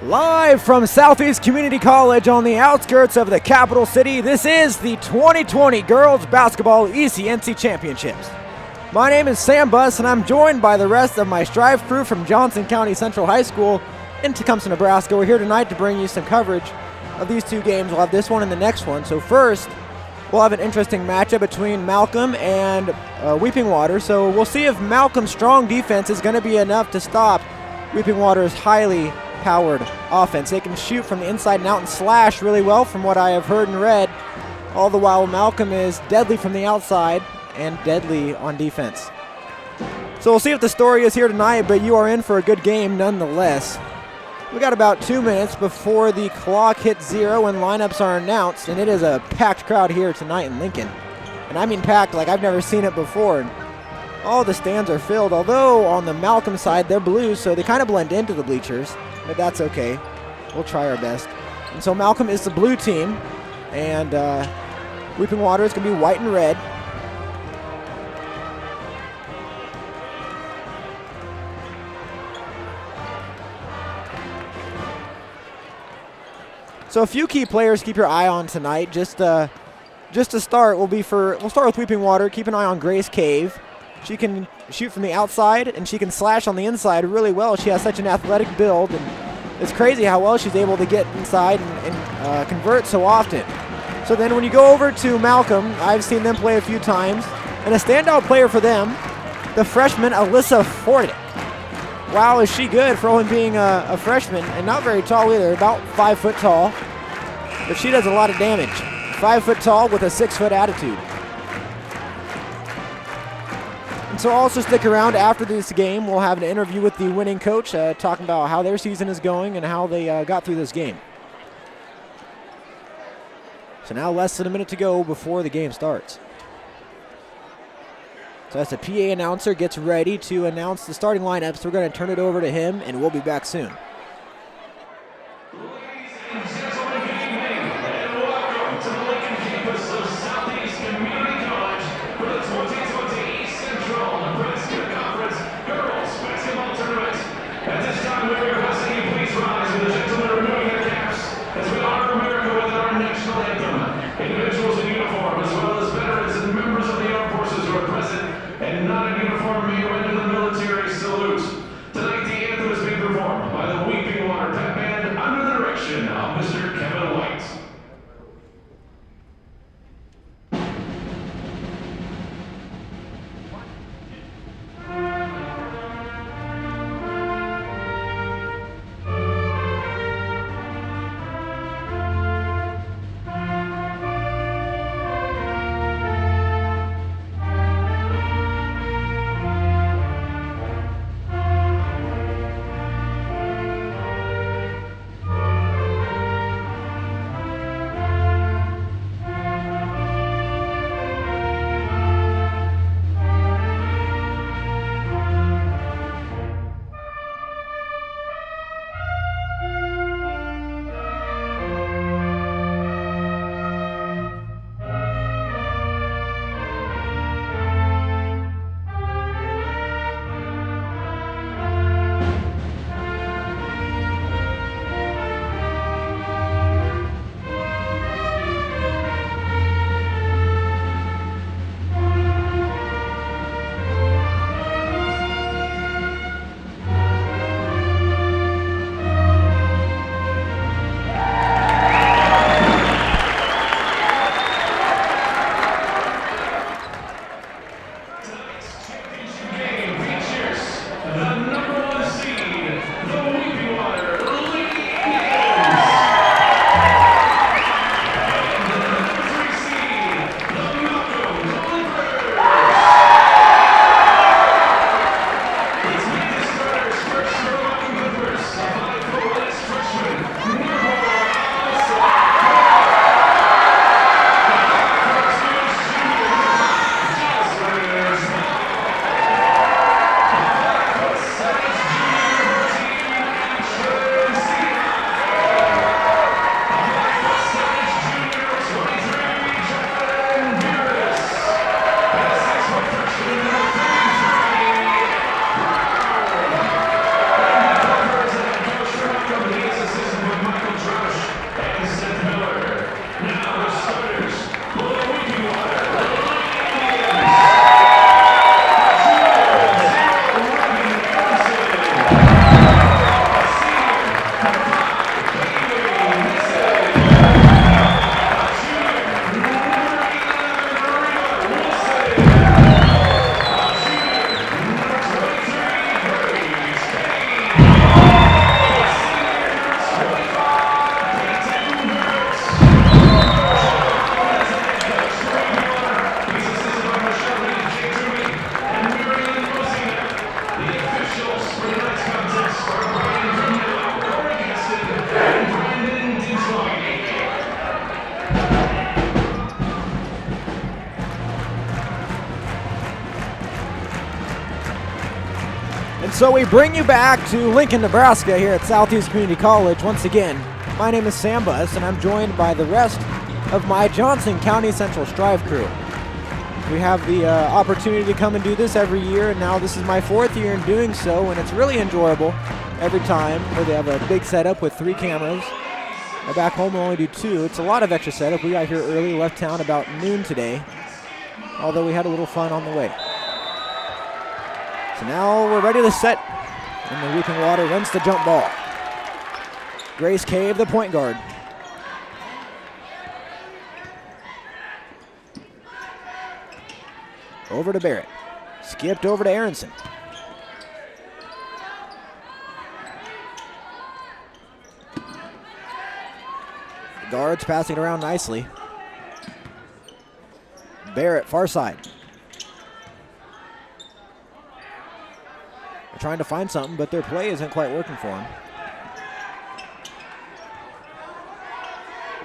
Live from Southeast Community College on the outskirts of the capital city, this is the 2020 Girls Basketball ECNC Championships. My name is Sam Buss, and I'm joined by the rest of my Striv crew from Johnson County Central High School in Tecumseh, Nebraska. We're here tonight to bring you some coverage of these two games. We'll have this one and the next one. So first, we'll have an interesting matchup between Malcolm and Weeping Water. So we'll see if Malcolm's strong defense is going to be enough to stop Weeping Water's highly powered offense. They can shoot from the inside and out and slash really well from what I have heard and read. All the while Malcolm is deadly from the outside and deadly on defense. So we'll see if the story is here tonight, but you are in for a good game nonetheless. We got about 2 minutes before the clock hits 0 and lineups are announced, and it is a packed crowd here tonight in Lincoln. And I mean packed like I've never seen it before. All the stands are filled, although on the Malcolm side they're blue, so they kind of blend into the bleachers, but that's okay. We'll try our best. And so Malcolm is the blue team, and Weeping Water is going to be white and red. So a few key players keep your eye on tonight. Just to start, we'll start with Weeping Water. Keep an eye on Grace Cave. She can shoot from the outside and she can slash on the inside really well. She has such an athletic build, and it's crazy how well she's able to get inside and convert so often. So then when you go over to Malcolm, I've seen them play a few times, and a standout player for them, the freshman Alyssa Fordick. Wow, is she good for only being a freshman, and not very tall either, about 5 foot tall. But she does a lot of damage. 5 foot tall with a 6 foot attitude. And so also stick around after this game. We'll have an interview with the winning coach talking about how their season is going and how they got through this game. So now less than a minute to go before the game starts. So as the PA announcer gets ready to announce the starting lineups, we're going to turn it over to him, and we'll be back soon. Ladies and gentlemen, good evening, and welcome to the Lincoln campus of Southeast Community College for the 2020 East Central Nebraska Conference Girls Basketball Tournament. At this time, we're requesting you please rise with the gentlemen removing their caps as we honor America with our national anthem. Individuals in uniform, as well as veterans and members of the armed forces who are present and not in uniform, may render the military salute. Tonight, the anthem is being performed by the so we bring you back to Lincoln, Nebraska here at Southeast Community College. Once again, my name is Sam Buss, and I'm joined by the rest of my Johnson County Central Striv crew. We have the opportunity to come and do this every year, and now this is my 4th year in doing so, and it's really enjoyable every time where they have a big setup with 3 cameras. Back home we only do 2. It's a lot of extra setup. We got here early, left town about noon today, although we had a little fun on the way. So now we're ready to set, and the Weeping Water runs the jump ball. Grace Cave, the point guard. Over to Barrett. Skipped over to Aronson. The guards passing it around nicely. Barrett, far side. They're trying to find something, but their play isn't quite working for them.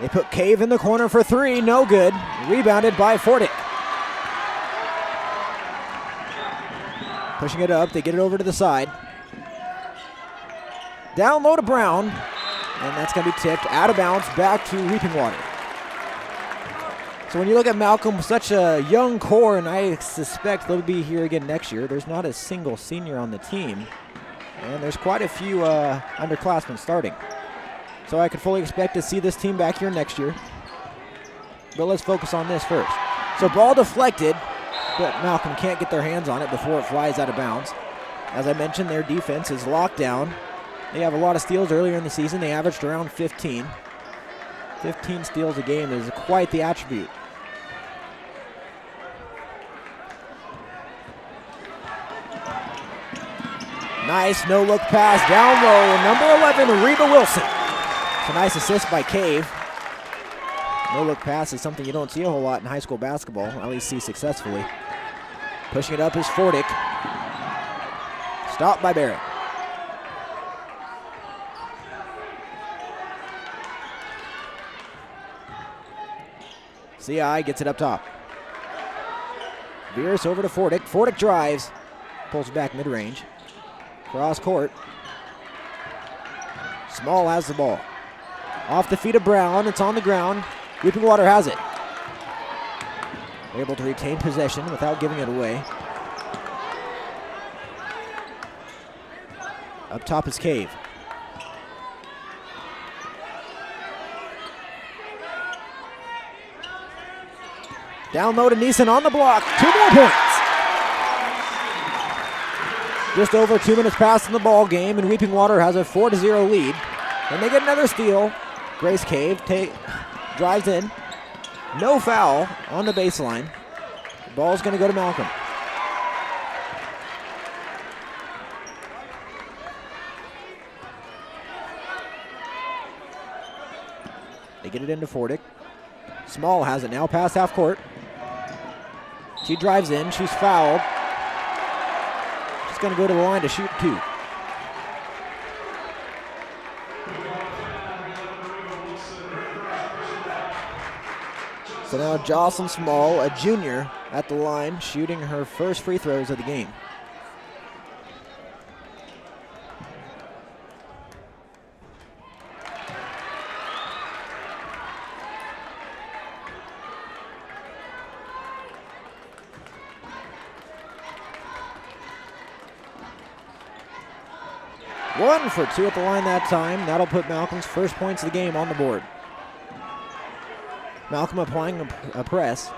They put Cave in the corner for 3, no good. Rebounded by Fordick. Pushing it up, they get it over to the side. Down low to Brown, and that's going to be tipped out of bounds back to Weeping Water. So when you look at Malcolm, such a young core, and I suspect they'll be here again next year, there's not a single senior on the team, and there's quite a few underclassmen starting. So I could fully expect to see this team back here next year. But let's focus on this first. So ball deflected, but Malcolm can't get their hands on it before it flies out of bounds. As I mentioned, their defense is locked down. They have a lot of steals earlier in the season. They averaged around 15. 15 steals a game is quite the attribute. Nice no-look pass down low. Number 11, Reba Wilson. It's a nice assist by Cave. No-look pass is something you don't see a whole lot in high school basketball, at least see successfully. Pushing it up is Fordick. Stopped by Barrett. CI gets it up top. Veers over to Fordick. Fordick drives. Pulls back mid-range. Cross court. Small has the ball. Off the feet of Brown. It's on the ground. Weeping Water has it. Able to retain possession without giving it away. Up top is Cave. Down low to Neeson on the block. 2 more points. Just over 2 minutes past in the ball game, and Weeping Water has a 4-0 lead. And they get another steal. Grace Cave drives in. No foul on the baseline. The ball's going to go to Malcolm. They get it into Fordick. Small has it now, past half court. She drives in, she's fouled. She's going to go to the line to shoot 2. So now Jocelyn Small, a junior, at the line, shooting her first free throws of the game. One for 2 at the line that time. That'll put Malcolm's first points of the game on the board. Malcolm applying a press.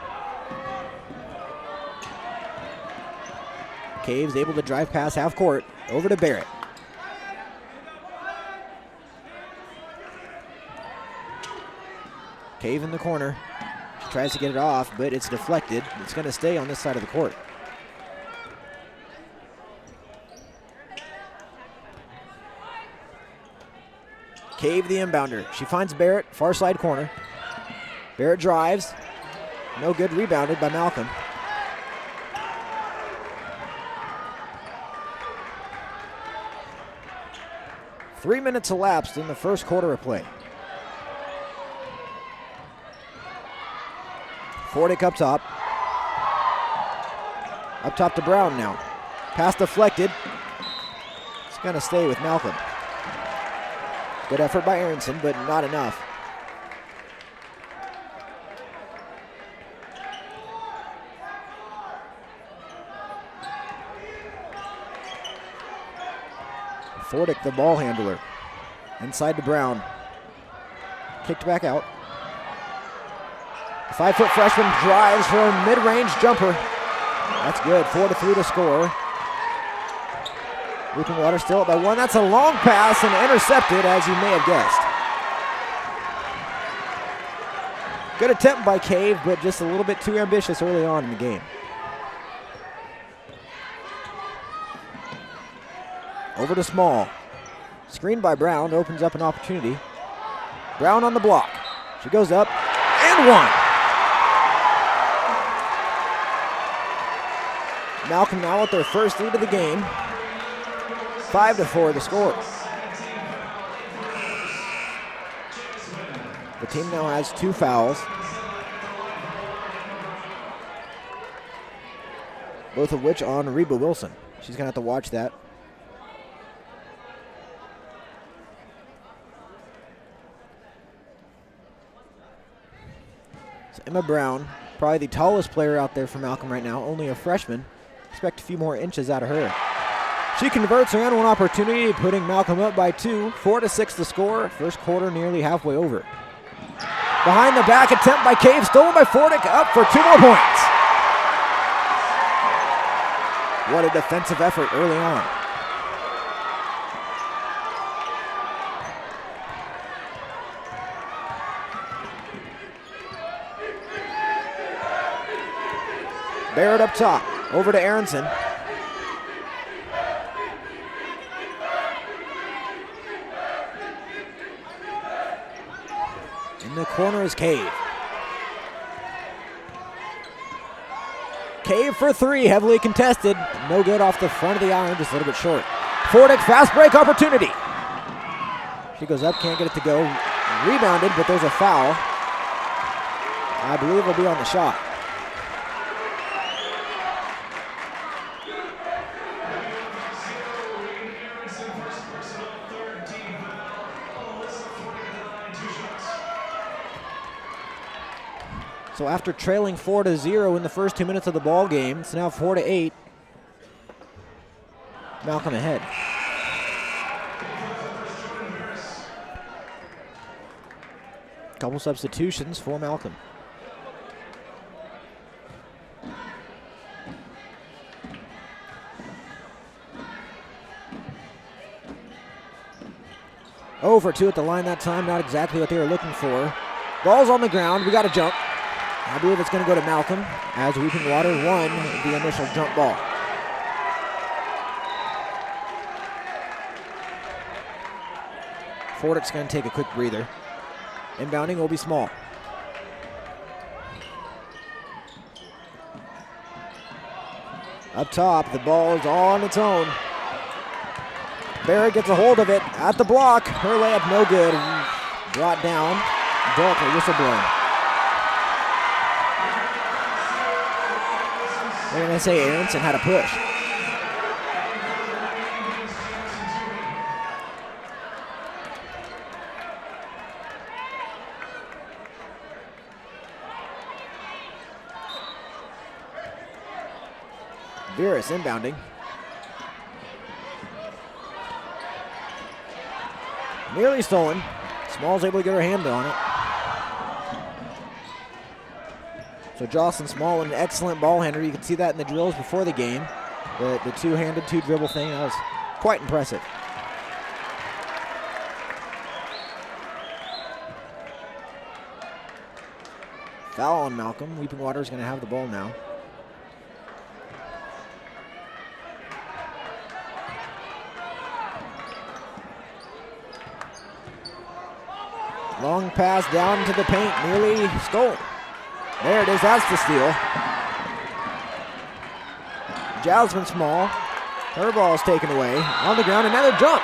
Cave's able to drive past half court. Over to Barrett. Cave in the corner. She tries to get it off, but it's deflected. It's going to stay on this side of the court. Cave the inbounder. She finds Barrett, far side corner. Barrett drives. No good, rebounded by Malcolm. Three minutes elapsed in the first quarter of play. Fordick up top. Up top to Brown now. Pass deflected. Going to stay with Malcolm. Good effort by Aronson, but not enough. Fordick, the ball handler. Inside to Brown. Kicked back out. The 5-foot freshman drives for a mid-range jumper. That's good. 4-3 to score. Leaping Water still up by 1. That's a long pass and intercepted, as you may have guessed. Good attempt by Cave, but just a little bit too ambitious early on in the game. Over to Small. Screened by Brown, opens up an opportunity. Brown on the block. She goes up and 1. Malcolm now with their first lead of the game. 5-4 the score. The team now has 2 fouls. Both of which on Reba Wilson. She's going to have to watch that. So Emma Brown, probably the tallest player out there for Malcolm right now, only a freshman. Expect a few more inches out of her. She converts her and 1 opportunity, putting Malcolm up by 2. 4-6 the score. First quarter nearly halfway over. Behind the back attempt by Cave, stolen by Fordick, up for 2 more points. What a defensive effort early on. Barrett up top, over to Aronson. In the corner is Cave. Cave for 3, heavily contested. No good off the front of the iron, just a little bit short. Fordick, fast break opportunity. She goes up, can't get it to go. Rebounded, but there's a foul. I believe it'll be on the shot. So after trailing 4-0 in the first 2 minutes of the ball game, it's now 4-8. Malcolm ahead. Couple substitutions for Malcolm. Over 2 at the line that time, not exactly what they were looking for. Ball's on the ground, we got a jump. I believe it's going to go to Malcolm as Weeping Water won the initial jump ball. Fordick's going to take a quick breather. Inbounding will be Small. Up top, the ball is on its own. Barrett gets a hold of it at the block. Her layup no good. Brought down. Darkly whistle blown. They're going to say Aronson had a push. Veras inbounding. Nearly stolen. Small's able to get her hand on it. So Jocelyn Small, an excellent ball handler. You can see that in the drills before the game. The two-handed, two-dribble thing, that was quite impressive. Foul on Malcolm. Weeping Water is going to have the ball now. Long pass down to the paint, nearly stolen. There it is, that's the steal. Jasmine Small, her ball is taken away. On the ground, another jump.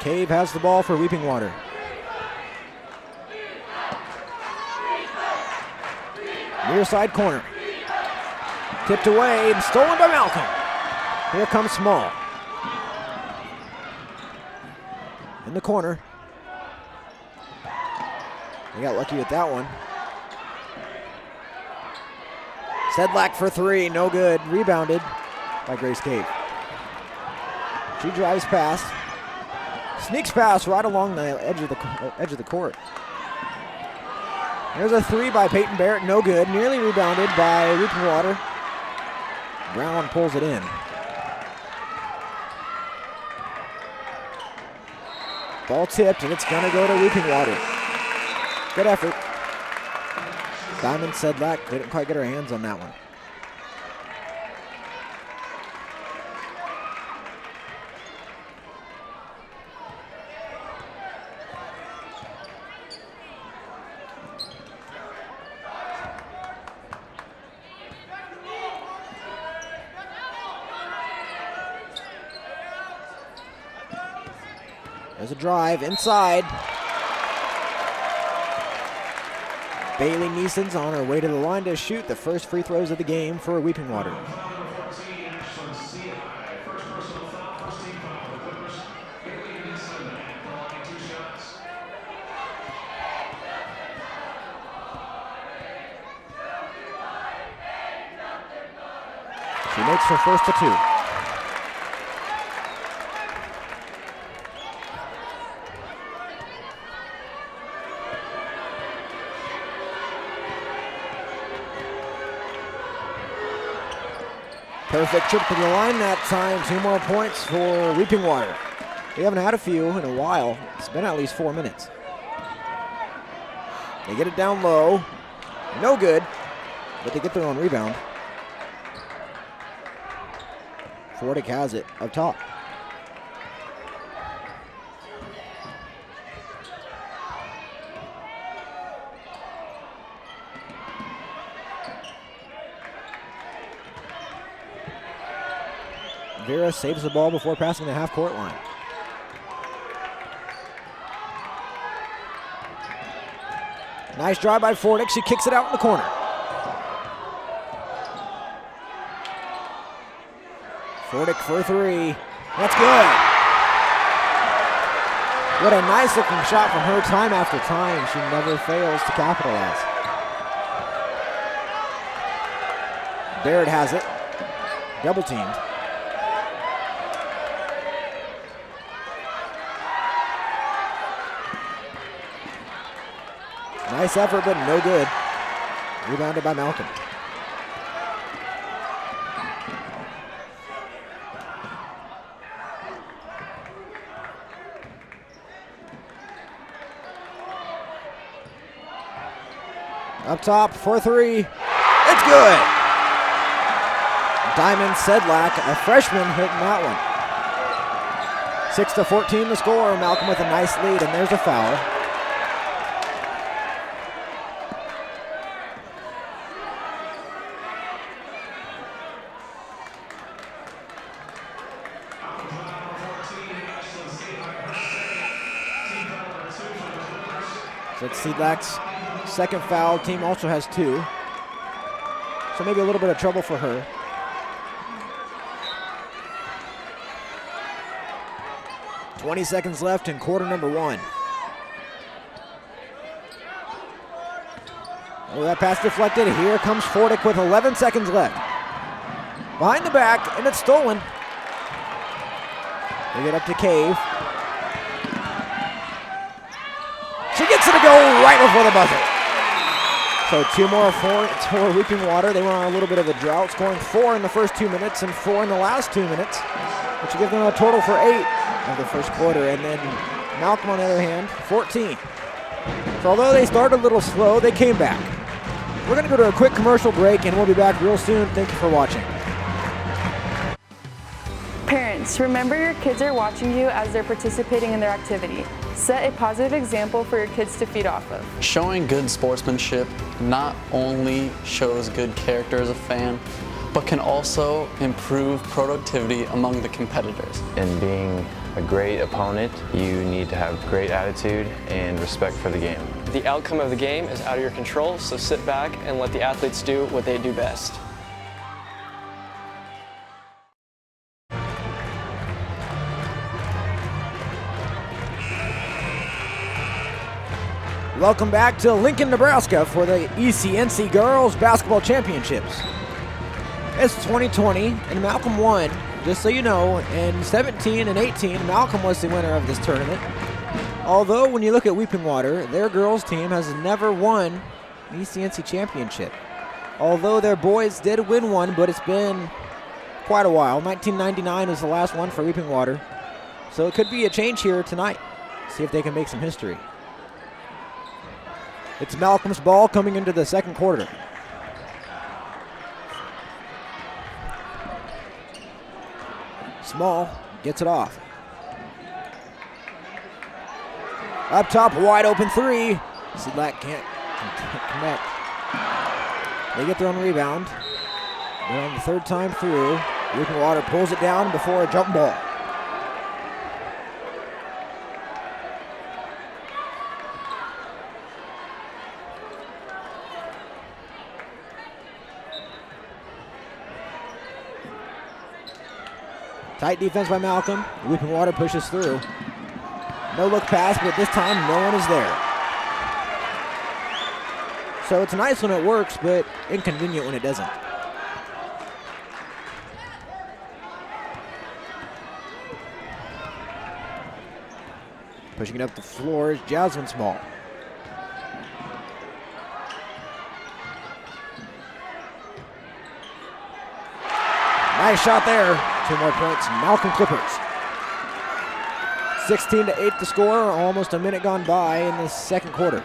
Cave has the ball for Weeping Water. Near side corner. Tipped away and stolen by Malcolm. Here comes Small. In the corner. They got lucky with that one. Sedlak for three, no good. Rebounded by Grace Cave. She drives past. Sneaks past right along the edge of the court. There's a three by Peyton Barrett, no good. Nearly rebounded by Weeping Water. Brown pulls it in. Ball tipped, and it's gonna go to Weeping Water. Good effort. Diamond Sedlak didn't quite get her hands on that one. There's a drive inside. Bailey Neeson's on her way to the line to shoot the first free throws of the game for Weeping Water. She makes her first of two. Perfect trip to the line that time. 2 more points for Weeping Water. We haven't had a few in a while. It's been at least 4 minutes. They get it down low. No good, but they get their own rebound. Fordick has it up top. Vera saves the ball before passing the half-court line. Nice drive by Fordick. She kicks it out in the corner. Fordick for three. That's good. What a nice looking shot from her time after time. She never fails to capitalize. Barrett has it. Double teamed. Nice effort, but no good. Rebounded by Malcolm. Up top for three. It's good. Diamond Sedlak, a freshman, hitting that one. 6-14 the score. Malcolm with a nice lead, and there's a foul. So it's Sedlak's second foul. Team also has 2. So maybe a little bit of trouble for her. "20 seconds left in quarter number 1. Oh, that pass deflected. Here comes Fordick with 11 seconds left. Behind the back, and it's stolen. They get up to Cave. She gets it to go right before the buzzer. So 2 more points for Weeping Water. They were on a little bit of a drought, scoring 4 in the first 2 minutes and 4 in the last 2 minutes, which will give them a total for 8 of the first quarter. And then Malcolm, on the other hand, 14. So although they started a little slow, they came back. We're going to go to a quick commercial break, and we'll be back real soon. Thank you for watching. Parents, remember your kids are watching you as they're participating in their activity. Set a positive example for your kids to feed off of. Showing good sportsmanship not only shows good character as a fan, but can also improve productivity among the competitors. And being a great opponent, you need to have great attitude and respect for the game. The outcome of the game is out of your control, so sit back and let the athletes do what they do best. Welcome back to Lincoln, Nebraska for the ECNC Girls Basketball Championships. It's 2020 and Malcolm won, just so you know. In 17 and 18, Malcolm was the winner of this tournament. Although when you look at Weeping Water, their girls team has never won an ECNC championship. Although their boys did win one, but it's been quite a while. 1999 was the last one for Weeping Water. So it could be a change here tonight. See if they can make some history. It's Malcolm's ball coming into the second quarter. Small gets it off. Up top, wide open three. Sidlack can't connect. They get their own rebound. They're on the third time through. Weeping Water pulls it down before a jump ball. Tight defense by Malcolm. Weeping Water pushes through. No look pass, but this time no one is there. So it's nice when it works, but inconvenient when it doesn't. Pushing it up the floor is Jasmine Small. Nice shot there. 2 more points, Malcolm Clippers. 16-8 the score, almost a minute gone by in the second quarter.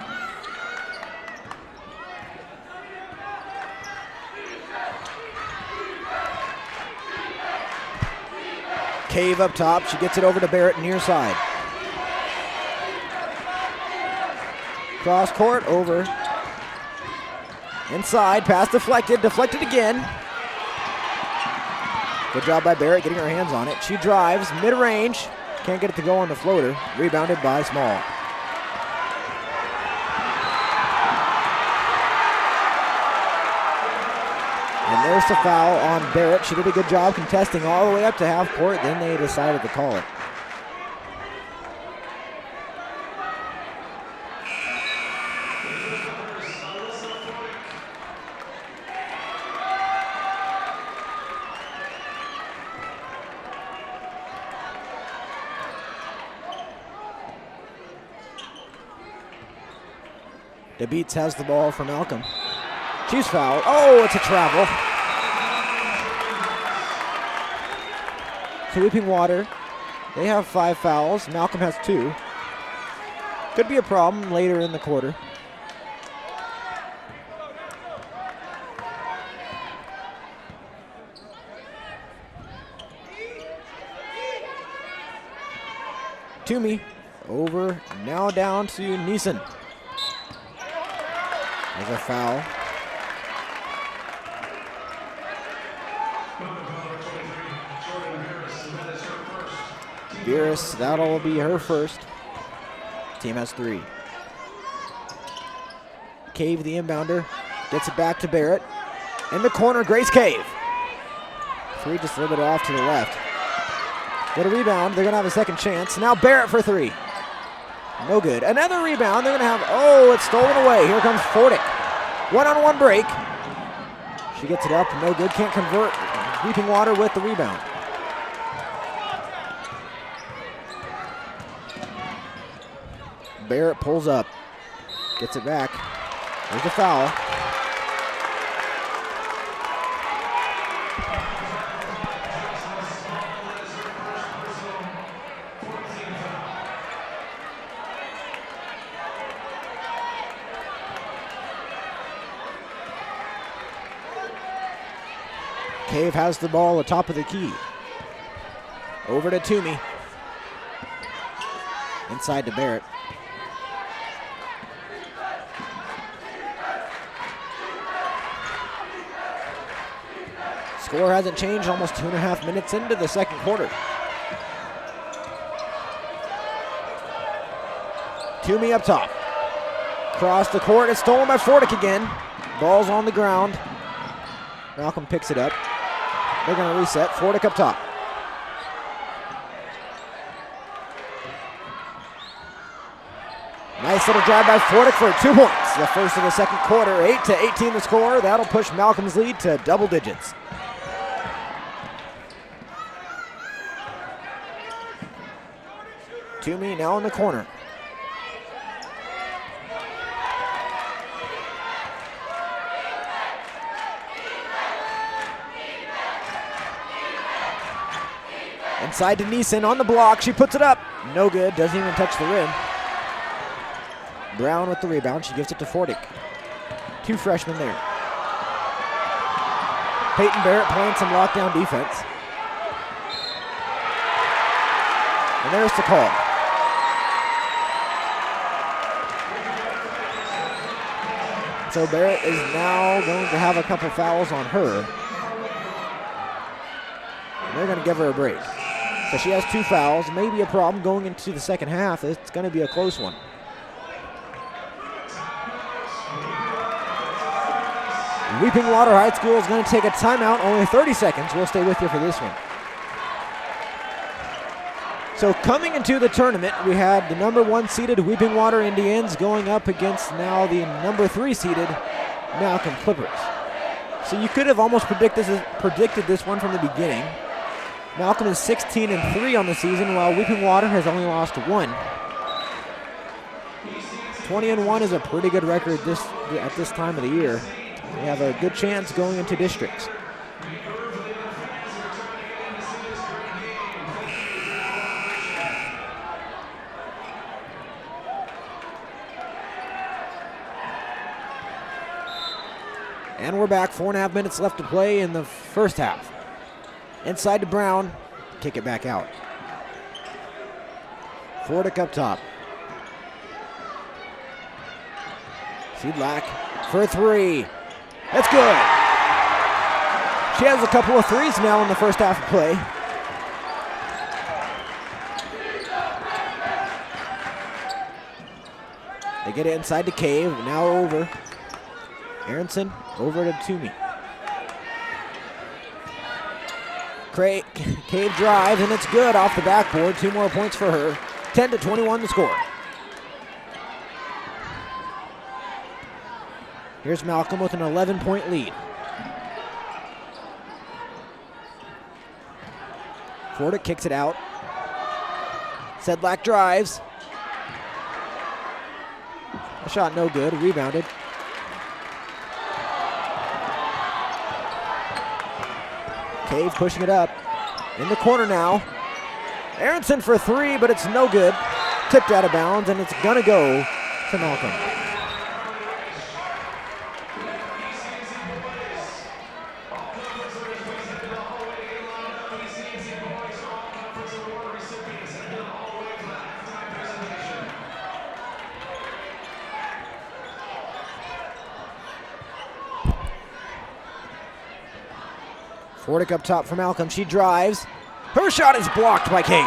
Cave up top, she gets it over to Barrett near side. Cross court over. Inside, pass deflected again. Good job by Barrett getting her hands on it. She drives mid-range. Can't get it to go on the floater. Rebounded by Small. And there's the foul on Barrett. She did a good job contesting all the way up to half court. Then they decided to call it. DeBeats has the ball for Malcolm. She's fouled. Oh, it's a travel. So Weeping Water, they have 5 fouls. Malcolm has 2. Could be a problem later in the quarter. Toomey over, now down to Neeson. There's a foul. Beerus, that'll be her first. Team has 3. Cave, the inbounder, gets it back to Barrett. In the corner, Grace Cave. 3 just a little bit off to the left. Get a rebound, they're gonna have a second chance. Now Barrett for 3. No good. Another rebound. They're going to have, oh, it's stolen away. Here comes Fordick. One-on-one break. She gets it up. No good. Can't convert. Weeping Water with the rebound. Barrett pulls up. Gets it back. There's a foul. Cave has the ball atop of the key. Over to Toomey. Inside to Barrett. Score hasn't changed, almost 2.5 minutes into the second quarter. Toomey up top. Across the court, it's stolen by Fordick again. Ball's on the ground. Malcolm picks it up. They're going to reset. Fordick up top. Nice little drive by Fordick for 2 points. The first of the second quarter, 8-18 the score. That'll push Malcolm's lead to double digits. Toomey now in the corner. Inside to Neeson on the block. She puts it up. No good. Doesn't even touch the rim. Brown with the rebound. She gives it to Fordick. 2 freshmen there. Peyton Barrett playing some lockdown defense. And there's the call. So Barrett is now going to have a couple fouls on her. And they're going to give her a break. So she has 2 fouls, maybe a problem going into the second half. It's going to be a close one. Weeping Water High School is going to take a timeout, only 30 seconds. We'll stay with you for this one. So coming into the tournament, we had the number 1 seeded Weeping Water Indians going up against now the number 3 seeded Malcolm Clippers. So you could have almost predicted this one from the beginning. Malcolm is 16-3 on the season, while Weeping Water has only lost 1. 20-1 is a pretty good record at this time of the year. They have a good chance going into districts. And we're back, 4.5 minutes left to play in the first half. Inside to Brown, kick it back out. Fordick up top. Seedlack for 3. That's good. She has a couple of threes now in the first half of play. They get it inside to Cave, now over. Aronson over to Toomey. Cave drives, and it's good off the backboard. 2 more points for her. 10-21 to score. Here's Malcolm with an 11-point lead. Fordick kicks it out. Sedlak drives. A shot no good, rebounded. Cave pushing it up. In the corner now. Aronson for 3, but it's no good. Tipped out of bounds, and it's gonna go to Malcolm. Fordick up top for Malcolm. She drives. Her shot is blocked by Cave.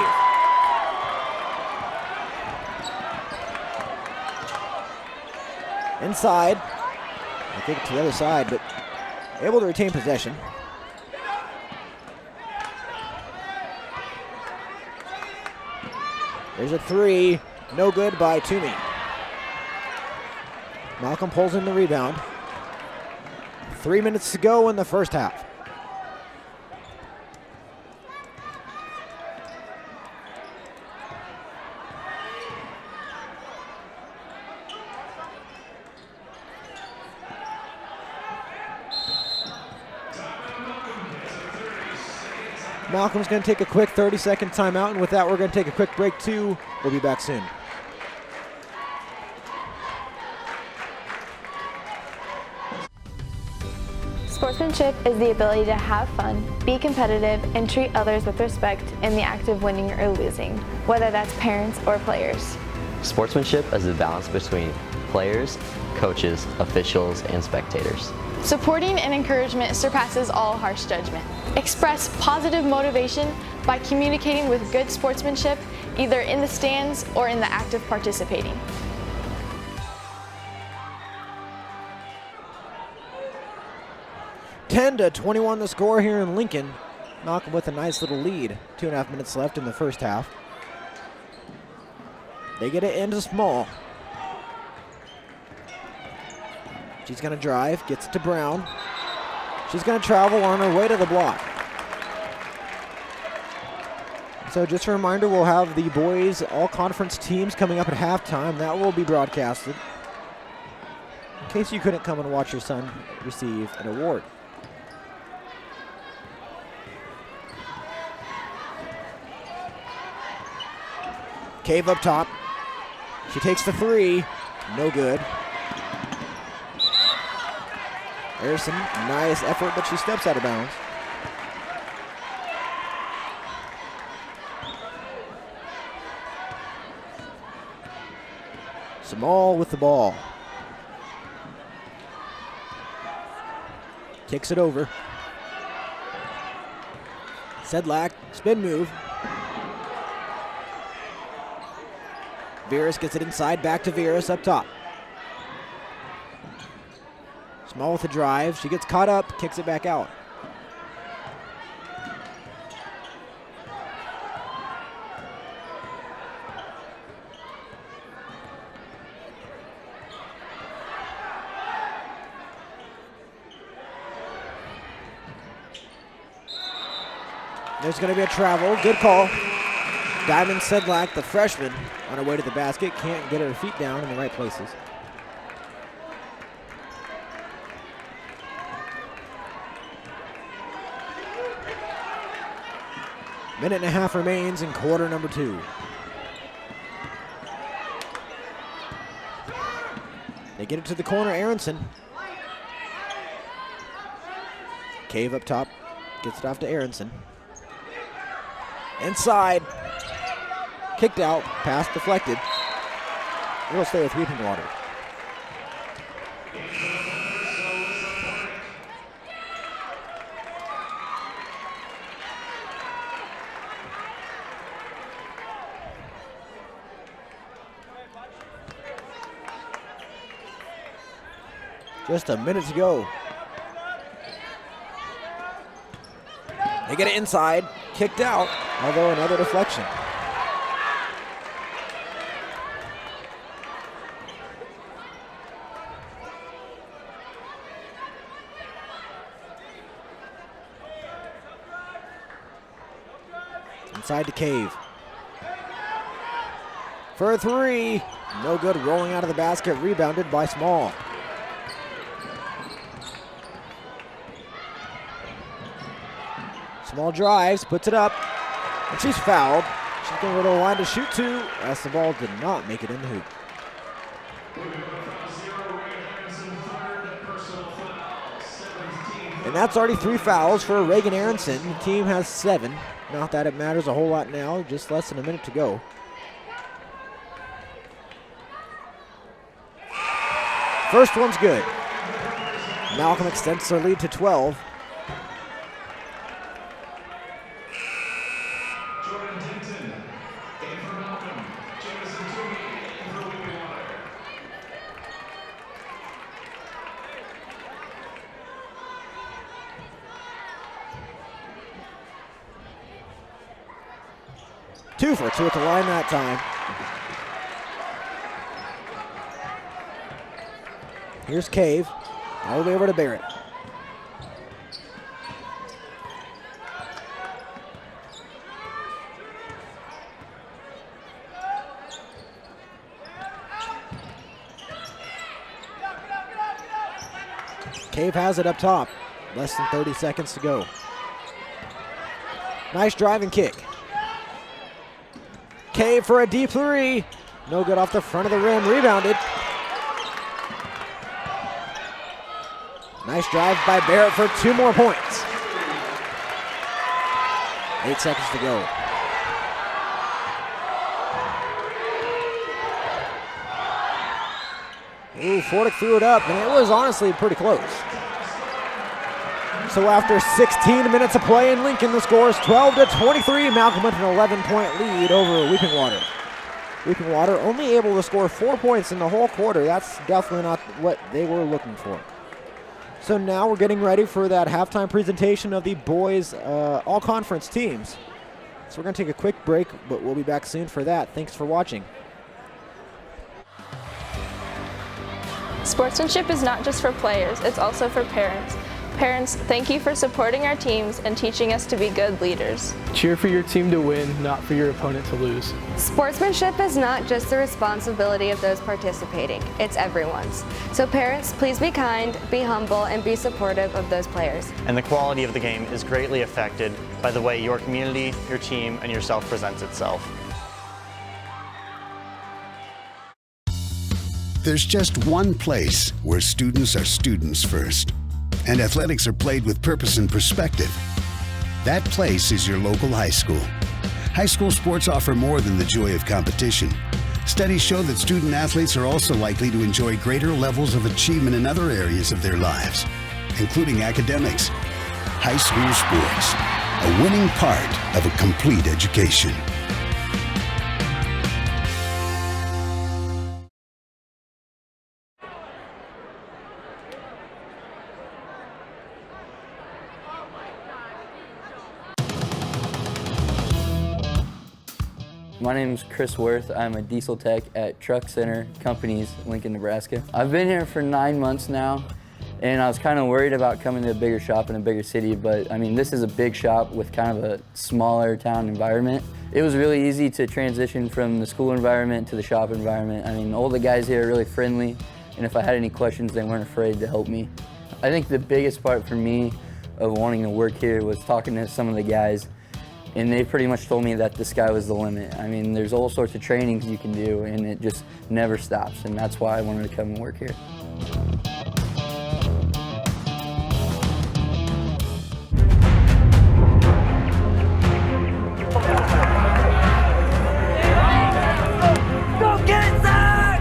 Inside. I think to the other side, but able to retain possession. There's a 3. No good by Toomey. Malcolm pulls in the rebound. 3 minutes to go in the first half. Malcolm's going to take a quick 30-second timeout, and with that, we're going to take a quick break too. We'll be back soon. Sportsmanship is the ability to have fun, be competitive, and treat others with respect in the act of winning or losing, whether that's parents or players. Sportsmanship is the balance between players, coaches, officials, and spectators. Supporting and encouragement surpasses all harsh judgment. Express positive motivation by communicating with good sportsmanship, either in the stands or in the act of participating. 10-21 the score here in Lincoln. Malcolm with a nice little lead. 2.5 minutes left in the first half. They get it into Small. She's going to drive, gets it to Brown. She's going to travel on her way to the block. So just a reminder, we'll have the boys all-conference teams coming up at halftime. That will be broadcasted in case you couldn't come and watch your son receive an award. Cave up top. She takes the three. No good. There's some nice effort, but she steps out of bounds. Small with the ball. Kicks it over. Sedlak, spin move. Veras gets it inside, back to Veras up top. Small with the drive. She gets caught up, kicks it back out. There's going to be a travel. Good call. Diamond Sedlak, the freshman, on her way to the basket. Can't get her feet down in the right places. Minute and a half remains in quarter number 2. They get it to the corner, Aronson. Cave up top, gets it off to Aronson. Inside, kicked out, pass deflected. It'll stay with Weeping Water. Just a minute to go. They get it inside, kicked out, although another deflection. Inside to Cave. For a three, no good, rolling out of the basket, rebounded by Small. Small drives, puts it up, and she's fouled. She's going to go to the line to shoot two, as the ball did not make it in the hoop. And that's already 3 fouls for Reagan Aronson. The team has 7. Not that it matters a whole lot now, just less than a minute to go. First one's good. Malcolm extends their lead to 12. Two for 2 at the line that time. Here's Cave, all the way over to Barrett. Cave has it up top. Less than 30 seconds to go. Nice drive and kick. Cave for a deep three. No good off the front of the rim. Rebounded. Nice drive by Barrett for 2 more points. 8 seconds to go. Ooh, Fordick threw it up, and it was honestly pretty close. So after 16 minutes of play in Lincoln, the score is 12-23. Malcolm with an 11-point lead over Weeping Water. Weeping Water only able to score 4 points in the whole quarter. That's definitely not what they were looking for. So now we're getting ready for that halftime presentation of the boys' all-conference teams. So we're going to take a quick break, but we'll be back soon for that. Thanks for watching. Sportsmanship is not just for players, it's also for parents. Parents, thank you for supporting our teams and teaching us to be good leaders. Cheer for your team to win, not for your opponent to lose. Sportsmanship is not just the responsibility of those participating, it's everyone's. So parents, please be kind, be humble, and be supportive of those players. And the quality of the game is greatly affected by the way your community, your team, and yourself presents itself. There's just one place where students are students first, and athletics are played with purpose and perspective. That place is your local high school. High school sports offer more than the joy of competition. Studies show that student athletes are also likely to enjoy greater levels of achievement in other areas of their lives, including academics. High school sports, a winning part of a complete education. My name is Chris Worth. I'm a diesel tech at Truck Center Companies, Lincoln, Nebraska. I've been here for 9 months now, and I was kind of worried about coming to a bigger shop in a bigger city, but I mean, this is a big shop with kind of a smaller town environment. It was really easy to transition from the school environment to the shop environment. I mean, all the guys here are really friendly, and if I had any questions, they weren't afraid to help me. I think the biggest part for me of wanting to work here was talking to some of the guys, and they pretty much told me that the sky was the limit. I mean, there's all sorts of trainings you can do, and it just never stops, and that's why I wanted to come and work here. Go get it, Zach!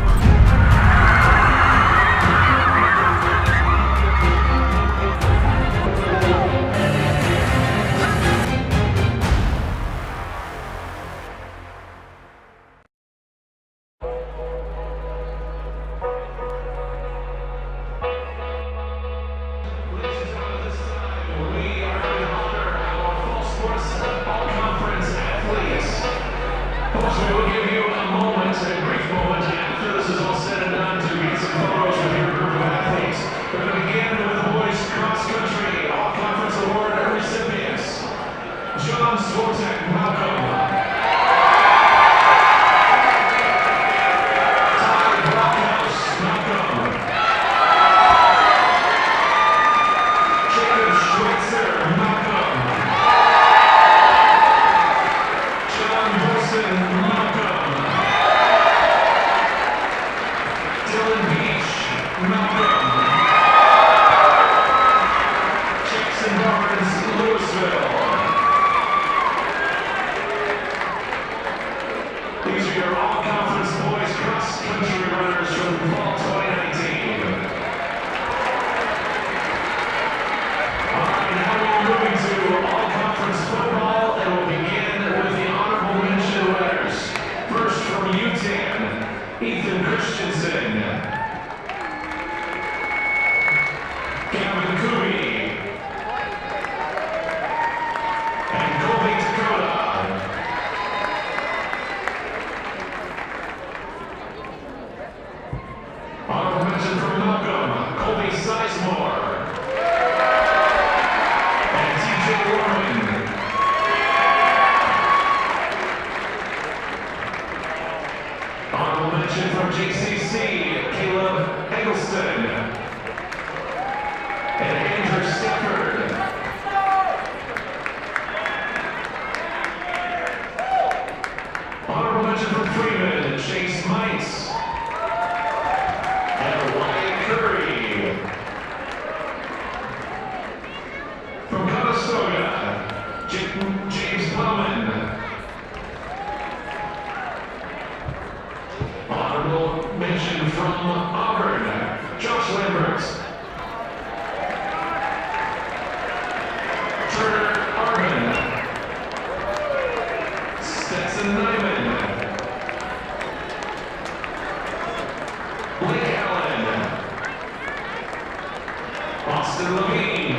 Austin Levine.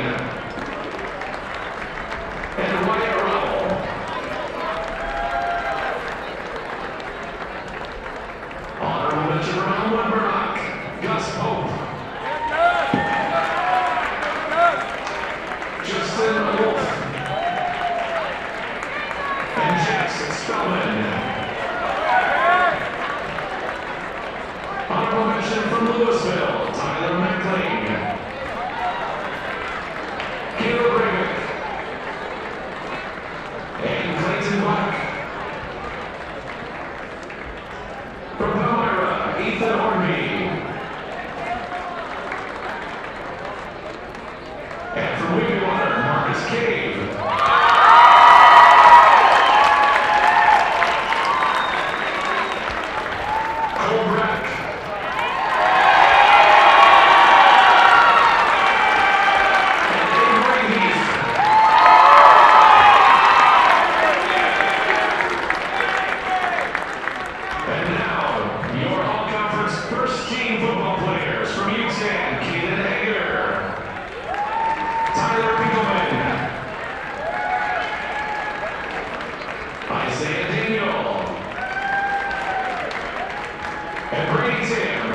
And Wyatt Rowell. Honorable mention around Woodbrook, Gus Pope. Justin Wolf. And Jackson Spellman. Honorable mention from Louisville, Tyler McLean. Caleb Ravick. And Clayton Black. From Palmyra, Ethan Hornby. And from Weewater, Marcus Cave. Cole Brack. And now, your all-conference first-team football players from UTAN, Keenan Hager, Tyler Pickelman, Isaiah Daniel, and Brady Tim.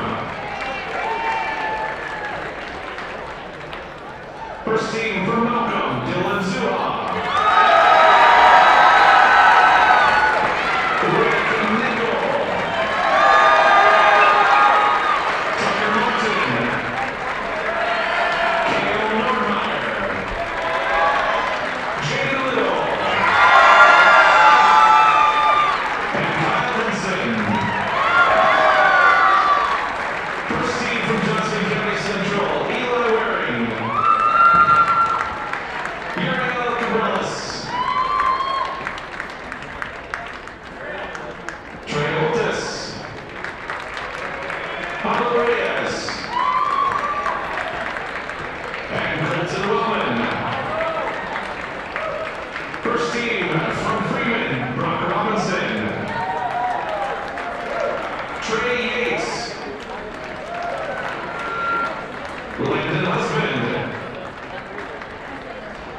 First team from Malcolm, Dylan Zua. First team from Freeman, Brock Robinson, Trey Yates, Landon Husband,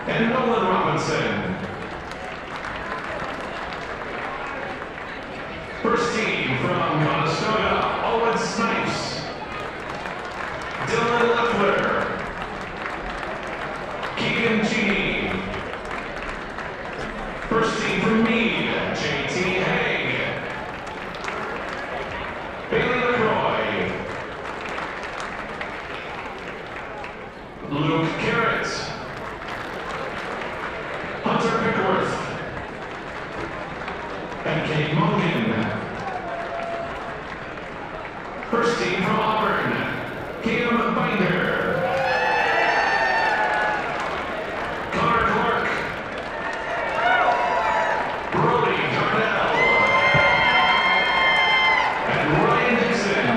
and Nolan Robinson. First team from Conestoga, Owen Snipes, Dylan Leffler, Keegan Genie. First team from Meade, JT Haig, Bailey LaCroix, Luke Carrot, Hunter Pickworth, and Kate Mulligan. First team from Auburn, Cam Binder, Connor Clark, Brody Darnell, and Ryan Dixon.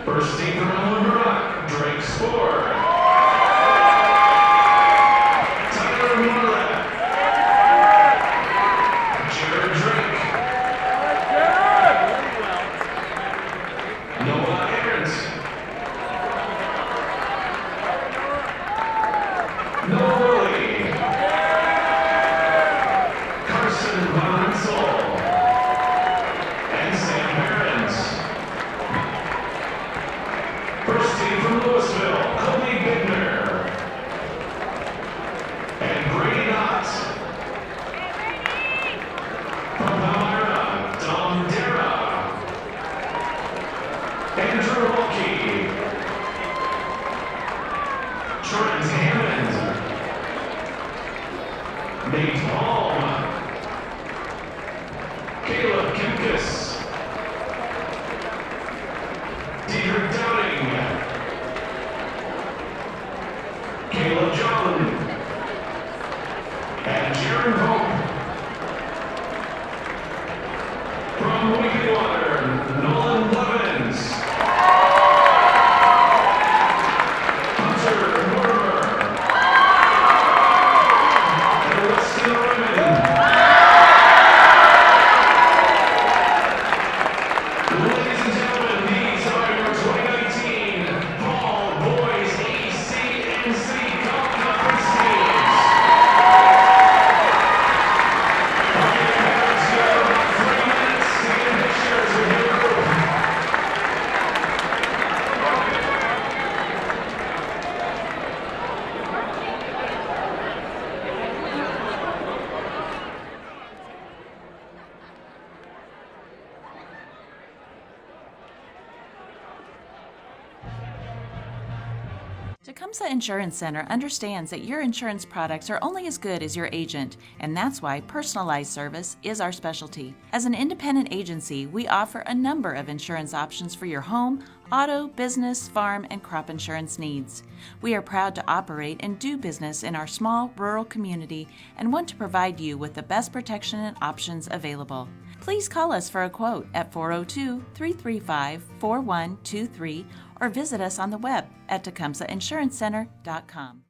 First team from Elmwood Rock, Drake Spore, Tyler Marlett, Jared Drake, Noah Ahrens, Noah Willie, Carson Van Rinsel, and Sam Behrens. First team from Louisville, Colby Bittner, and Brady Knott. From Palmyra, Dom Dara, Andrew Wilkie, Trent Hammond, Nate Palm, Caleb Kemkus, Diedrich Downing, Caleb John, and Jaron Pope. From Weewater, Nolan Blevins, Hunter Mortimer, and Weston Raymond. Ladies and gentlemen, Tecumseh Insurance Center understands that your insurance products are only as good as your agent, and that's why personalized service is our specialty. As an independent agency, we offer a number of insurance options for your home, auto, business, farm, and crop insurance needs. We are proud to operate and do business in our small rural community and want to provide you with the best protection and options available. Please call us for a quote at 402-335-4123 or visit us on the web at tecumsehInsuranceCenter.com.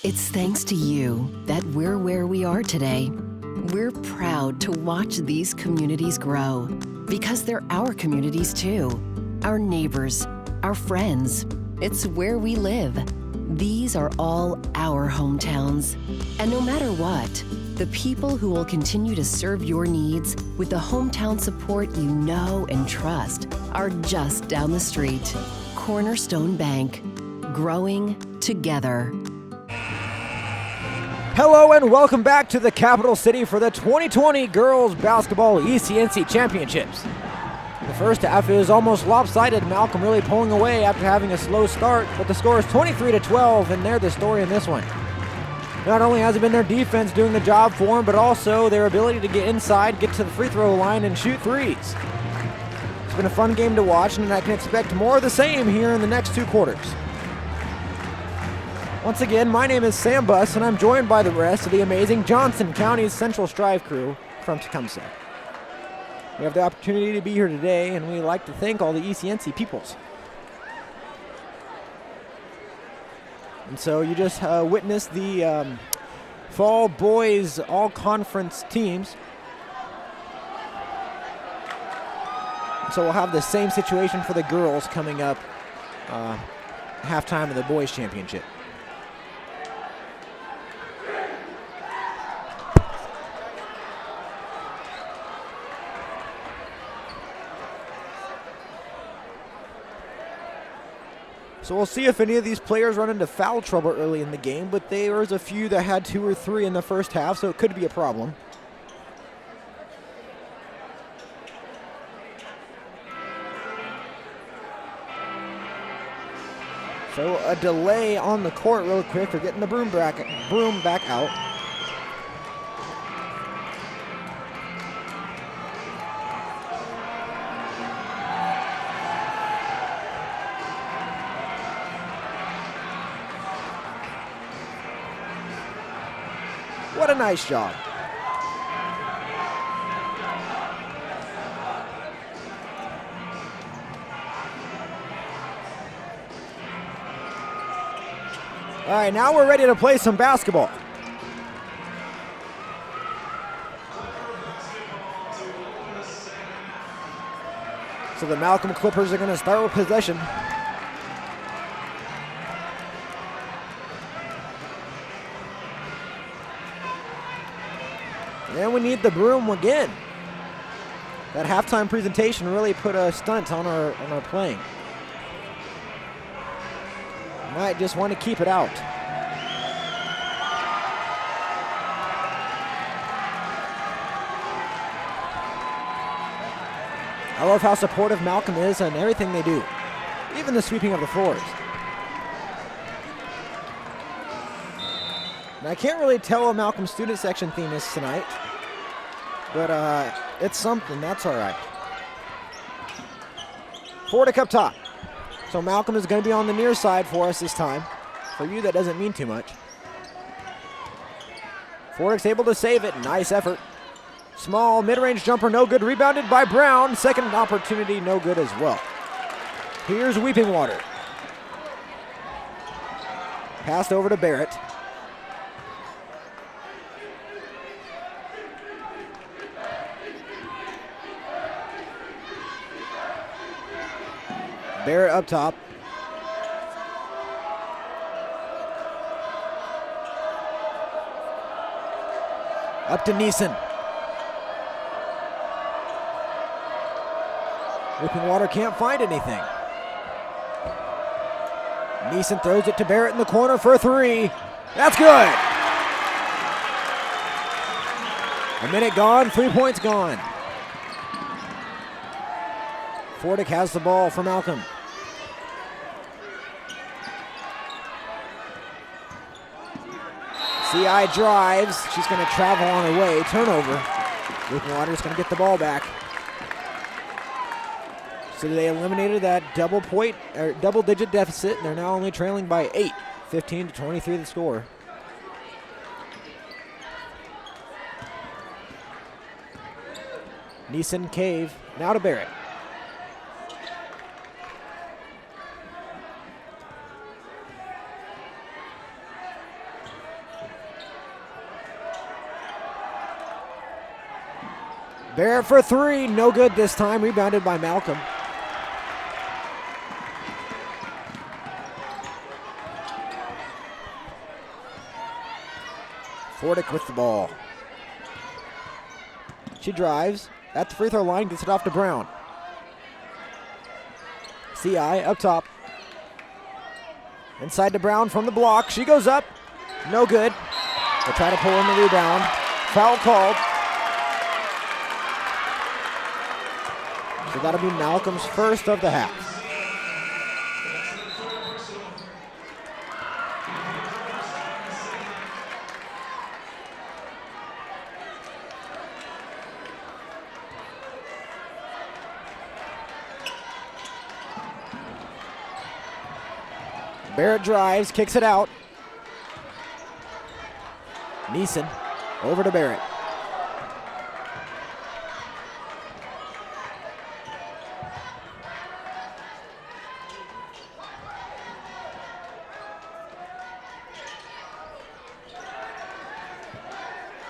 It's thanks to you that we're where we are today. We're proud to watch these communities grow because they're our communities too. Our neighbors, our friends. It's where we live. These are all our hometowns. And no matter what, the people who will continue to serve your needs with the hometown support you know and trust are just down the street. Cornerstone Bank. Growing together. Hello and welcome back to the capital city for the 2020 Girls Basketball ECNC Championships. The first half is almost lopsided, Malcolm really pulling away after having a slow start, but the score is 23-12, and they're the story in this one. Not only has it been their defense doing the job for them, but also their ability to get inside, get to the free throw line, and shoot threes. been a fun game to watch, and I can expect more of the same here in the next 2 quarters. Once again, my name is Sam Buss, and I'm joined by the rest of the amazing Johnson County's Central Strive crew from Tecumseh. We have the opportunity to be here today, and we like to thank all the ECNC peoples. And so you just witnessed the fall boys all-conference teams. So we'll have the same situation for the girls coming up halftime of the boys championship. So we'll see if any of these players run into foul trouble early in the game, but there was a few that had 2 or 3 in the first half, so it could be a problem. So a delay on the court real quick for getting the broom back out. What a nice job. All right, now we're ready to play some basketball. So the Malcolm Clippers are going to start with possession. And we need the broom again. That halftime presentation really put a stunt on our playing. Might just want to keep it out. I love how supportive Malcolm is on everything they do, even the sweeping of the floors. Now, I can't really tell what Malcolm's student section theme is tonight, but it's something. That's all right. Fordick up top. So Malcolm is going to be on the near side for us this time. For you, that doesn't mean too much. Fordick's able to save it. Nice effort. Small mid-range jumper, no good. Rebounded by Brown. Second opportunity, no good as well. Here's Weeping Water. Passed over to Barrett. Barrett up top. Up to Neeson. Whipping Water can't find anything. Neeson throws it to Barrett in the corner for 3. That's good. A minute gone, 3 points gone. Fordick has the ball for Malcolm. CI drives. She's going to travel on her way. Turnover. Whipping Water's going to get the ball back. So they eliminated that double-digit deficit. They're now only trailing by 8. 15-23 the score. Neeson Cave. Now to Barrett. Barrett for 3, no good this time, rebounded by Malcolm. Fordick with the ball. She drives at the free throw line, gets it off to Brown. CI up top. Inside to Brown from the block, she goes up, no good. They'll try to pull in the rebound. Foul called. So that'll be Malcolm's first of the half. Barrett drives, kicks it out. Neeson over to Barrett.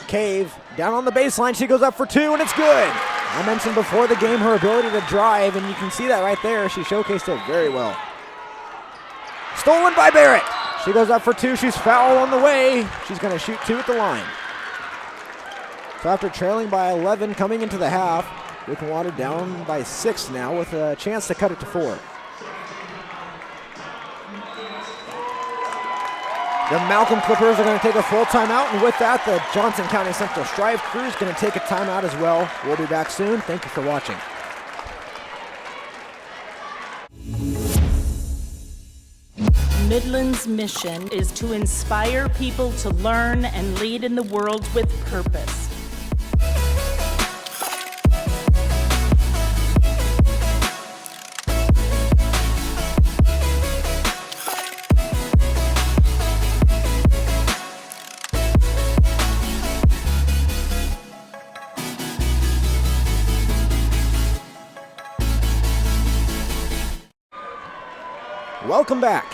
Cave down on the baseline. She goes up for two, and it's good. I mentioned before the game her ability to drive, and you can see that right there. She showcased it very well. Stolen by Barrett. She goes up for two. She's foul on the way. She's going to shoot two at the line. So after trailing by 11 coming into the half, Lincoln Water down by 6 now with a chance to cut it to 4. The Malcolm Clippers are going to take a full timeout, and with that, the Johnson County Central Striv crew is going to take a timeout as well. We'll be back soon. Thank you for watching. Midland's mission is to inspire people to learn and lead in the world with purpose. Welcome back.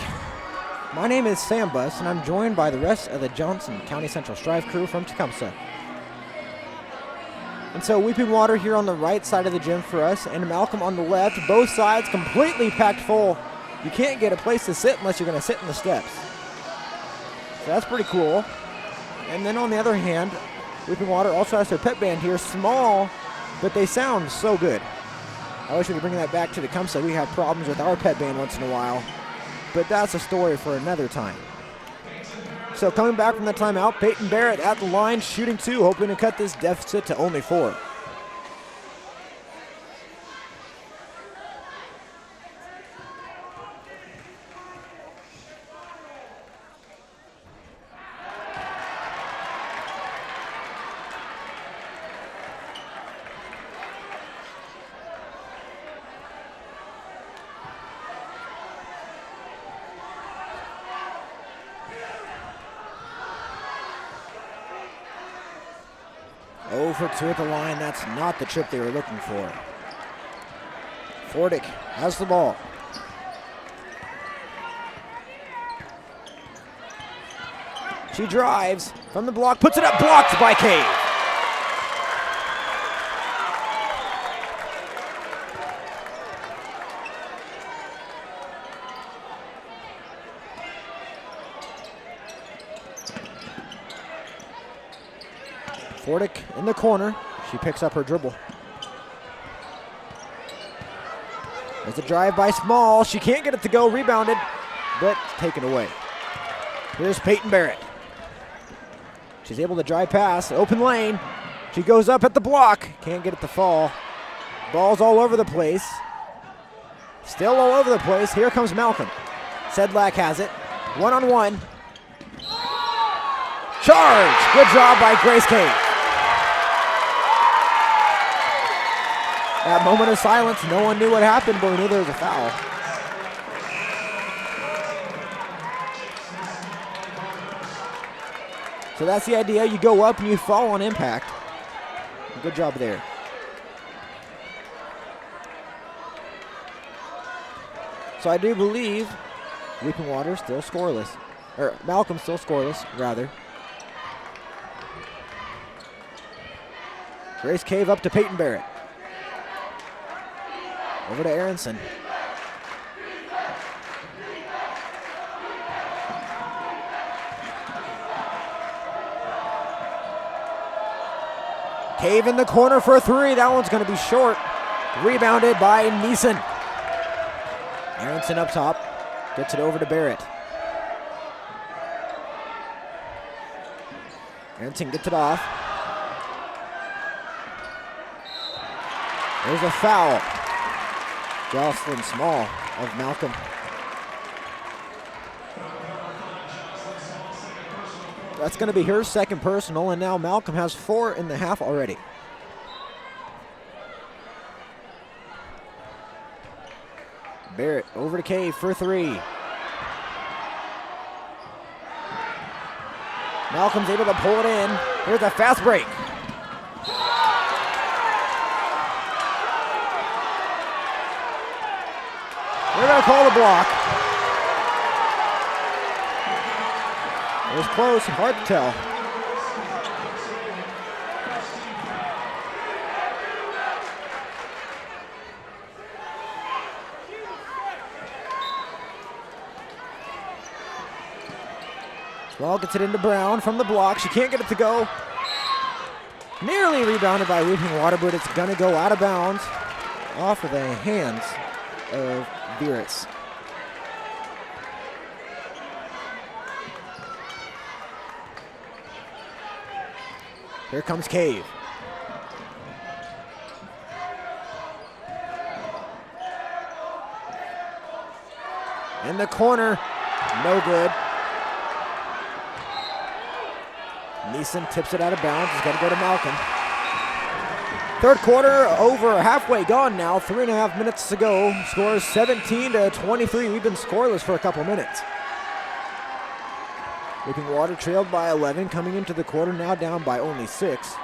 My name is Sam Buss, and I'm joined by the rest of the Johnson County Central Striv crew from Tecumseh. And so Weeping Water here on the right side of the gym for us, and Malcolm on the left, both sides completely packed full. You can't get a place to sit unless you're going to sit in the steps. So that's pretty cool. And then on the other hand, Weeping Water also has their pep band here, small, but they sound so good. I wish we could bring that back to Tecumseh. We have problems with our pep band once in a while, but that's a story for another time. So coming back from the timeout, Peyton Barrett at the line, shooting 2, hoping to cut this deficit to only 4. For 2 at the line. That's not the trip they were looking for. Fordick has the ball. She drives from the block, puts it up, blocked by Cave. Fordick in the corner. She picks up her dribble. There's a drive by Small. She can't get it to go. Rebounded, but taken away. Here's Peyton Barrett. She's able to drive past. Open lane. She goes up at the block. Can't get it to fall. Ball's all over the place. Still all over the place. Here comes Malcolm. Sedlak has it. One-on-one. Charge. Good job by Grace Cave. That moment of silence, no one knew what happened, but we knew there was a foul. So that's the idea. You go up and you fall on impact. Good job there. So I do believe Weeping Water still scoreless. Or Malcolm still scoreless, rather. Grace Cave up to Peyton Barrett. Over to Aronson. Cave in the corner for a 3. That one's going to be short. Rebounded by Neeson. Aronson up top. Gets it over to Barrett. Aronson gets it off. There's a foul. Jocelyn Small of Malcolm. That's going to be her second personal, and now Malcolm has 4 in the half already. Barrett over to Cave for 3. Malcolm's able to pull it in. Here's a fast break. They're going to call the block. It was close, hard to tell. Ball gets it into Brown from the block. She can't get it to go. Nearly rebounded by Weeping Water, but it's going to go out of bounds off of the hands of Virus. Here comes Cave. In the corner, no good. Neeson tips it out of bounds. It's got to go to Malcolm. Third quarter over, halfway gone now. 3.5 minutes to go. Scores 17-23. We've been scoreless for a couple minutes. Weeping Water trailed by 11, coming into the quarter now down by only 6.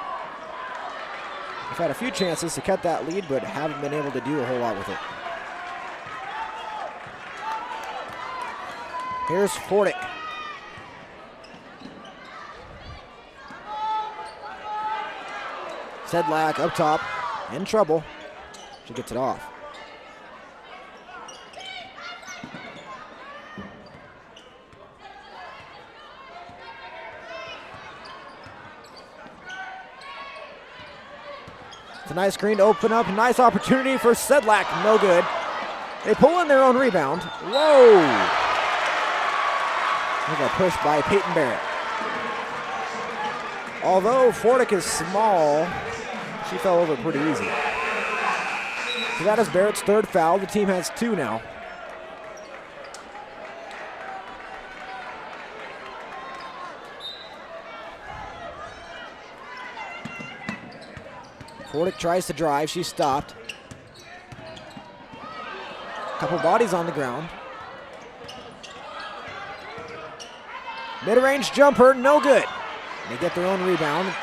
We've had a few chances to cut that lead, but haven't been able to do a whole lot with it. Here's Fordick. Sedlak up top, in trouble. She gets it off. It's a nice screen to open up. Nice opportunity for Sedlak. No good. They pull in their own rebound. Whoa! There's a push by Peyton Barrett. Although Fordick is small, she fell over pretty easy. So that is Barrett's third foul. The team has 2 now. Fordick tries to drive. She's stopped. Couple bodies on the ground. Mid-range jumper, no good. They get their own rebound.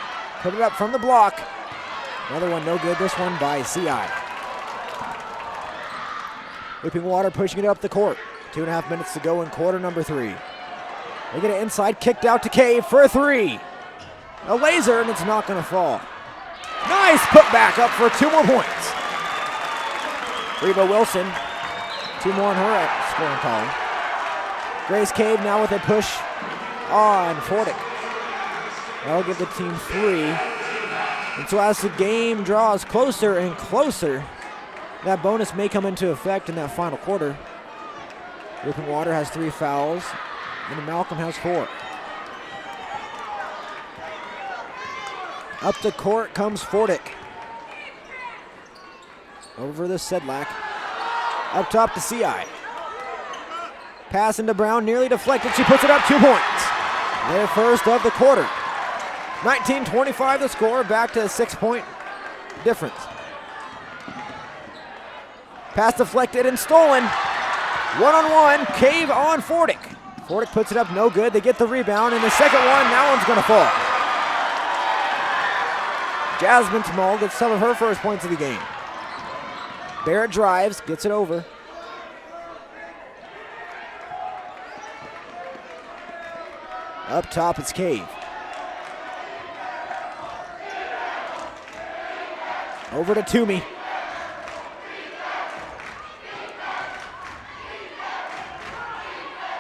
Put it up from the block. Another one no good. This one by CI. Weeping Water pushing it up the court. 2.5 minutes to go in quarter number 3. They get it inside, kicked out to Cave for a 3. A laser, and it's not going to fall. Nice putback up for 2 more points. Reba Wilson, 2 more on her scoring column. Grace Cave now with a push on Fordick. That'll give the team 3. And so as the game draws closer and closer, that bonus may come into effect in that final quarter. Weeping Water has 3 fouls, and Malcolm has 4. Up the court comes Fordick. Over the Sedlak. Up top to CI. Pass into Brown, nearly deflected. She puts it up, 2 points. Their first of the quarter. 19-25 the score, back to a 6-point difference. Pass deflected and stolen. 1-on-1, Cave on Fordick. Fordick puts it up, no good. They get the rebound, and the second one, that one's gonna fall. Jasmine Small gets some of her first points of the game. Barrett drives, gets it over. Up top, it's Cave. Over to Toomey.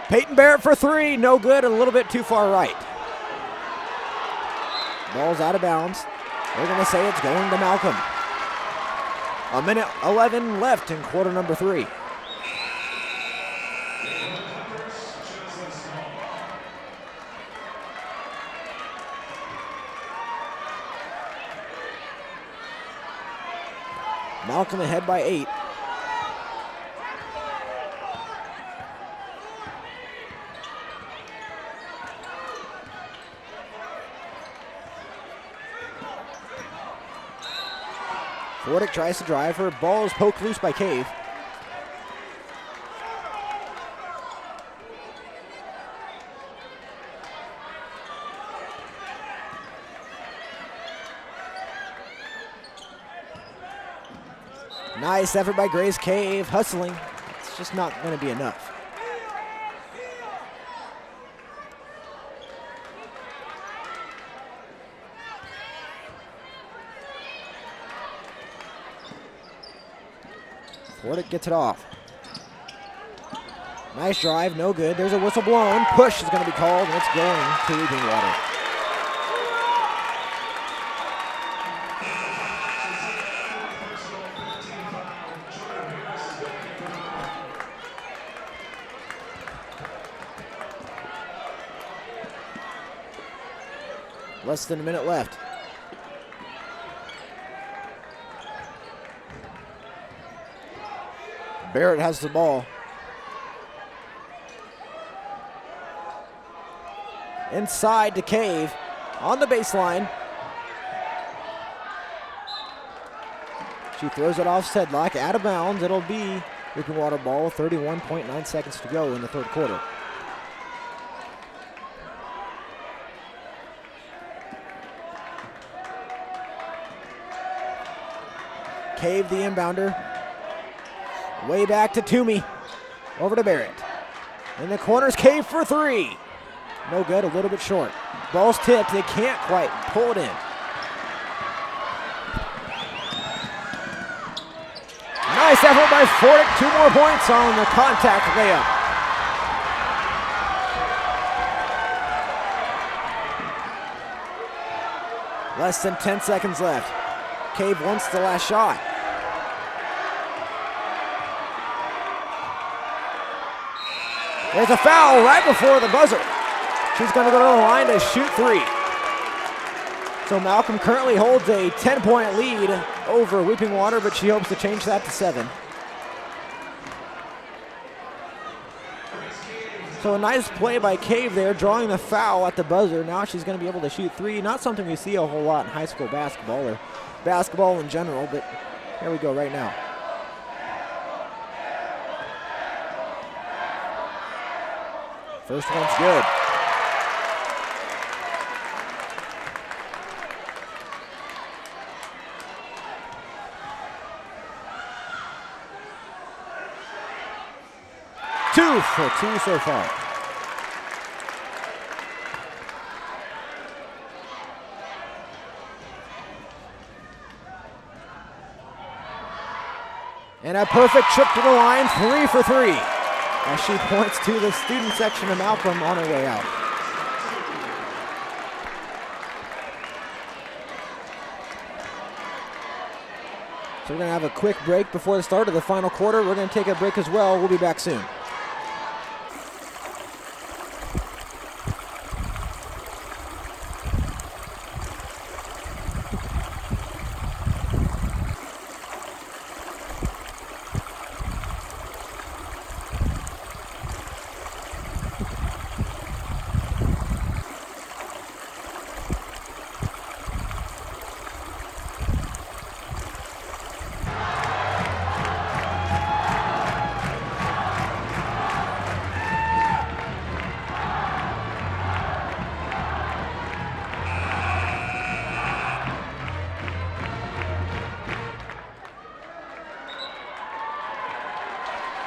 Peyton Barrett for 3, no good, a little bit too far right. Ball's out of bounds. They're going to say it's going to Malcolm. 1:11 left in quarter number 3. Malcolm ahead by 8. Fordick tries to drive her. Ball is poked loose by Cave. Nice effort by Grace Cave, hustling. It's just not going to be enough. Fordick gets it off. Nice drive, no good. There's a whistle blown. Push is going to be called, and it's going to Weeping Water. Less than a minute left. Barrett has the ball. Inside to Cave on the baseline. She throws it off Sedlock, out of bounds. It'll be Weeping Water ball, 31.9 seconds to go in the third quarter. Cave the inbounder. Way back to Toomey. Over to Barrett. In the corners, Cave for three. No good, a little bit short. Ball's tipped, they can't quite pull it in. Nice effort by Fordick, 2 more points on the contact layup. Less than 10 seconds left. Cave wants the last shot. There's a foul right before the buzzer. She's going to go to the line to shoot 3. So Malcolm currently holds a 10-point lead over Weeping Water, but she hopes to change that to 7. So a nice play by Cave there, drawing the foul at the buzzer. Now she's going to be able to shoot 3. Not something we see a whole lot in high school basketball or basketball in general, but here we go right now. First one's good. Two for 2 so far. And a perfect trip to the line, 3 for 3. As she points to the student section of Malcolm on her way out. So we're going to have a quick break before the start of the final quarter. We're going to take a break as well. We'll be back soon.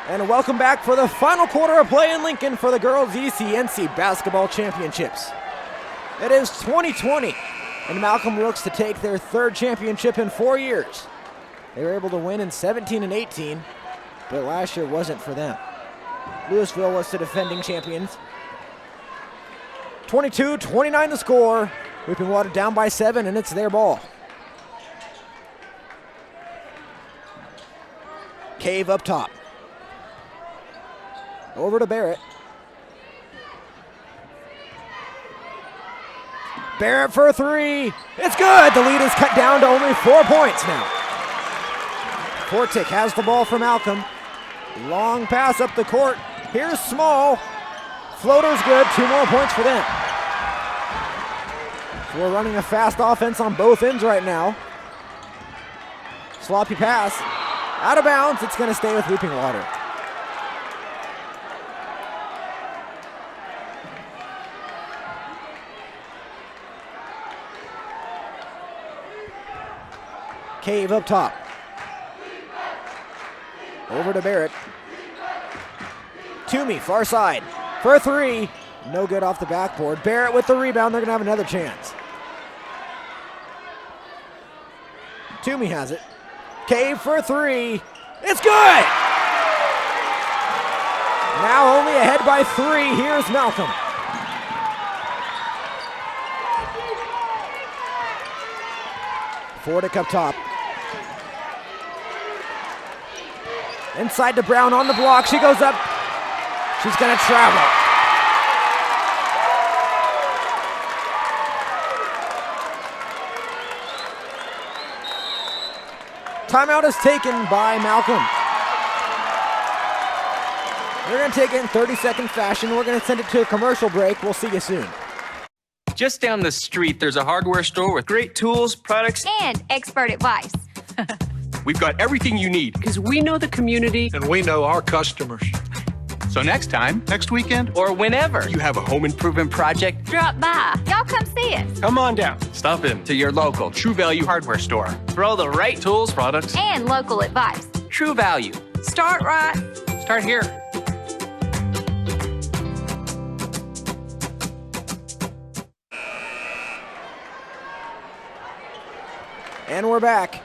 And welcome back for the final quarter of play in Lincoln for the girls' ECNC basketball championships. It is 2020, and Malcolm looks to take their 3rd championship in 4 years. They were able to win in 17 and 18, but last year wasn't for them. Louisville was the defending champions. 22-29 the score. Weeping Water down by 7, and it's their ball. Cave up top. Over to Barrett. Barrett for 3. It's good. The lead is cut down to only 4 points now. Fortick has the ball for Malcolm. Long pass up the court. Here's Small. Floater's good. 2 more points for them. So we're running a fast offense on both ends right now. Sloppy pass. Out of bounds. It's going to stay with Weeping Water. Cave up top. Over to Barrett. Toomey, far side. For 3. No good off the backboard. Barrett with the rebound. They're going to have another chance. Toomey has it. Cave for 3. It's good! Now only ahead by 3. Here's Malcolm. Fordick up top. Inside to Brown on the block. She goes up. She's going to travel. Timeout is taken by Malcolm. We're going to take it in 30-second fashion. We're going to send it to a commercial break. We'll see you soon. Just down the street, there's a hardware store with great tools, products, and expert advice. We've got everything you need. Because we know the community. And we know our customers. So next time, next weekend, or whenever you have a home improvement project, drop by. Y'all come see us. Come on down. Stop in to your local True Value hardware store for all the right tools, products, and local advice. True Value. Start right. Start here. And we're back.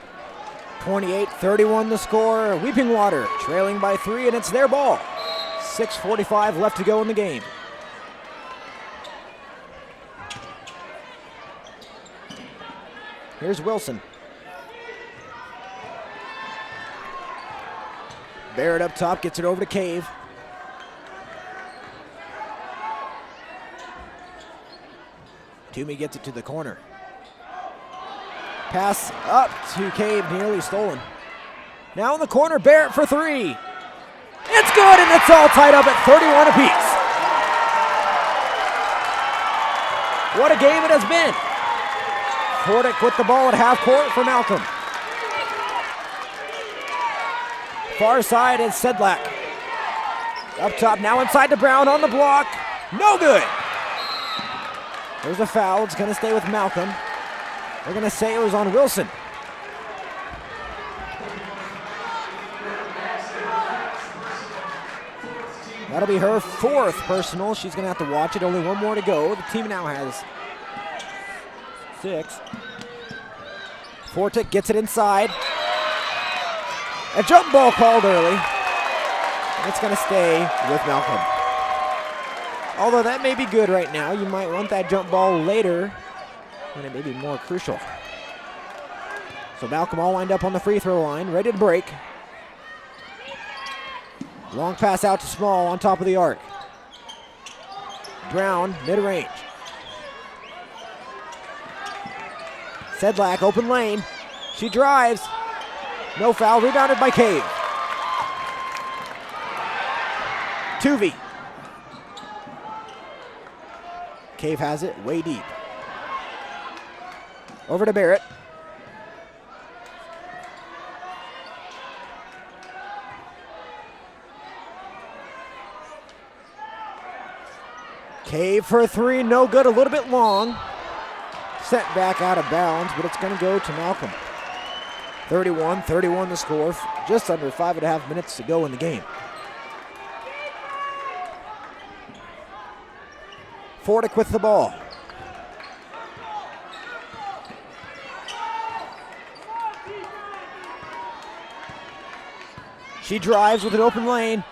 28-31 the score. Weeping Water trailing by 3, and it's their ball. 6:45 left to go in the game. Here's Wilson. Barrett up top, gets it over to Cave. Toomey gets it to the corner. Pass up to Cave, nearly stolen. Now in the corner, Barrett for 3. It's good, and it's all tied up at 31 apiece. What a game it has been. Fordick with the ball at half court for Malcolm. Far side is Sedlak. Up top, now inside to Brown on the block. No good. There's a foul. It's going to stay with Malcolm. They're going to say it was on Wilson. That'll be her 4th personal. She's going to have to watch it. Only one more to go. The team now has 6. Fortick gets it inside. A jump ball called early. It's going to stay with Malcolm. Although that may be good right now. You might want that jump ball later when it may be more crucial. So Malcolm all lined up on the free throw line, ready to break. Long pass out to Small on top of the arc. Brown, mid-range. Sedlak, open lane. She drives. No foul, rebounded by Cave. Tuvey. Cave has it, way deep. Over to Barrett. Cave for 3, no good, a little bit long. Sent back out of bounds, but it's going to go to Malcolm. 31-31 the score, just under 5.5 minutes to go in the game. Fordick with the ball. She drives with an open lane.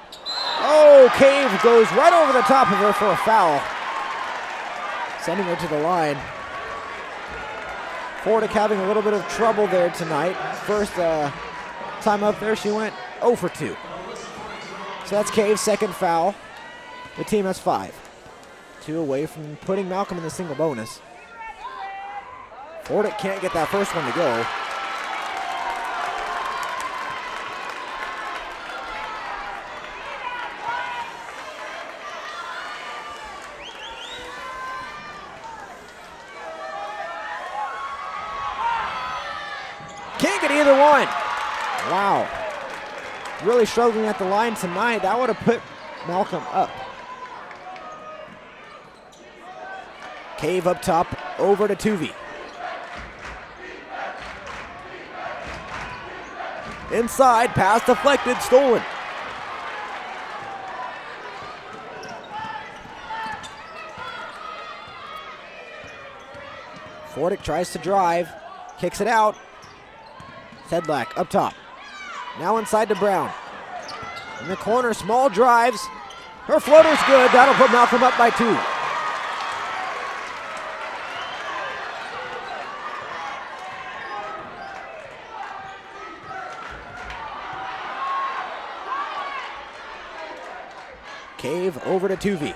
Oh, Cave goes right over the top of her for a foul. Sending her to the line. Fordick having a little bit of trouble there tonight. First time up there, she went 0 for 2. So that's Cave's 2nd foul. The team has 5. 2 away from putting Malcolm in the single bonus. Fordick can't get that first one to go. Can't get either one. Wow. Really struggling at the line tonight. That would have put Malcolm up. Cave up top, over to Tuvey. Inside, pass deflected, stolen. Fordick tries to drive, kicks it out. Sedlak up top. Now inside to Brown. In the corner, Small drives. Her floater's good. That'll put Malcolm up by 2. Cave over to Tuvey.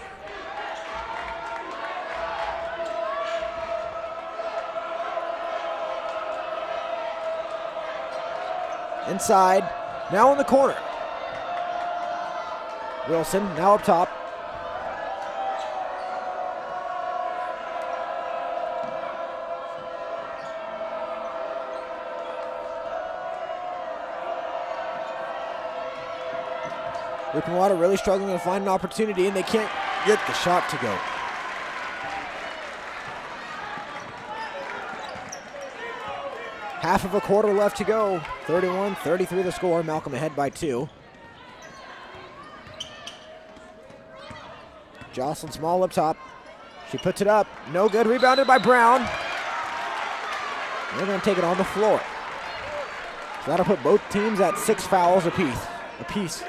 Inside, now in the corner. Wilson now up top. Whipping really struggling to find an opportunity, and they can't get the shot to go. Half of a quarter left to go. 31-33 the score. Malcolm ahead by 2. Jocelyn Small up top. She puts it up. No good. Rebounded by Brown. They're going to take it on the floor. So that'll put both teams at 6 fouls apiece.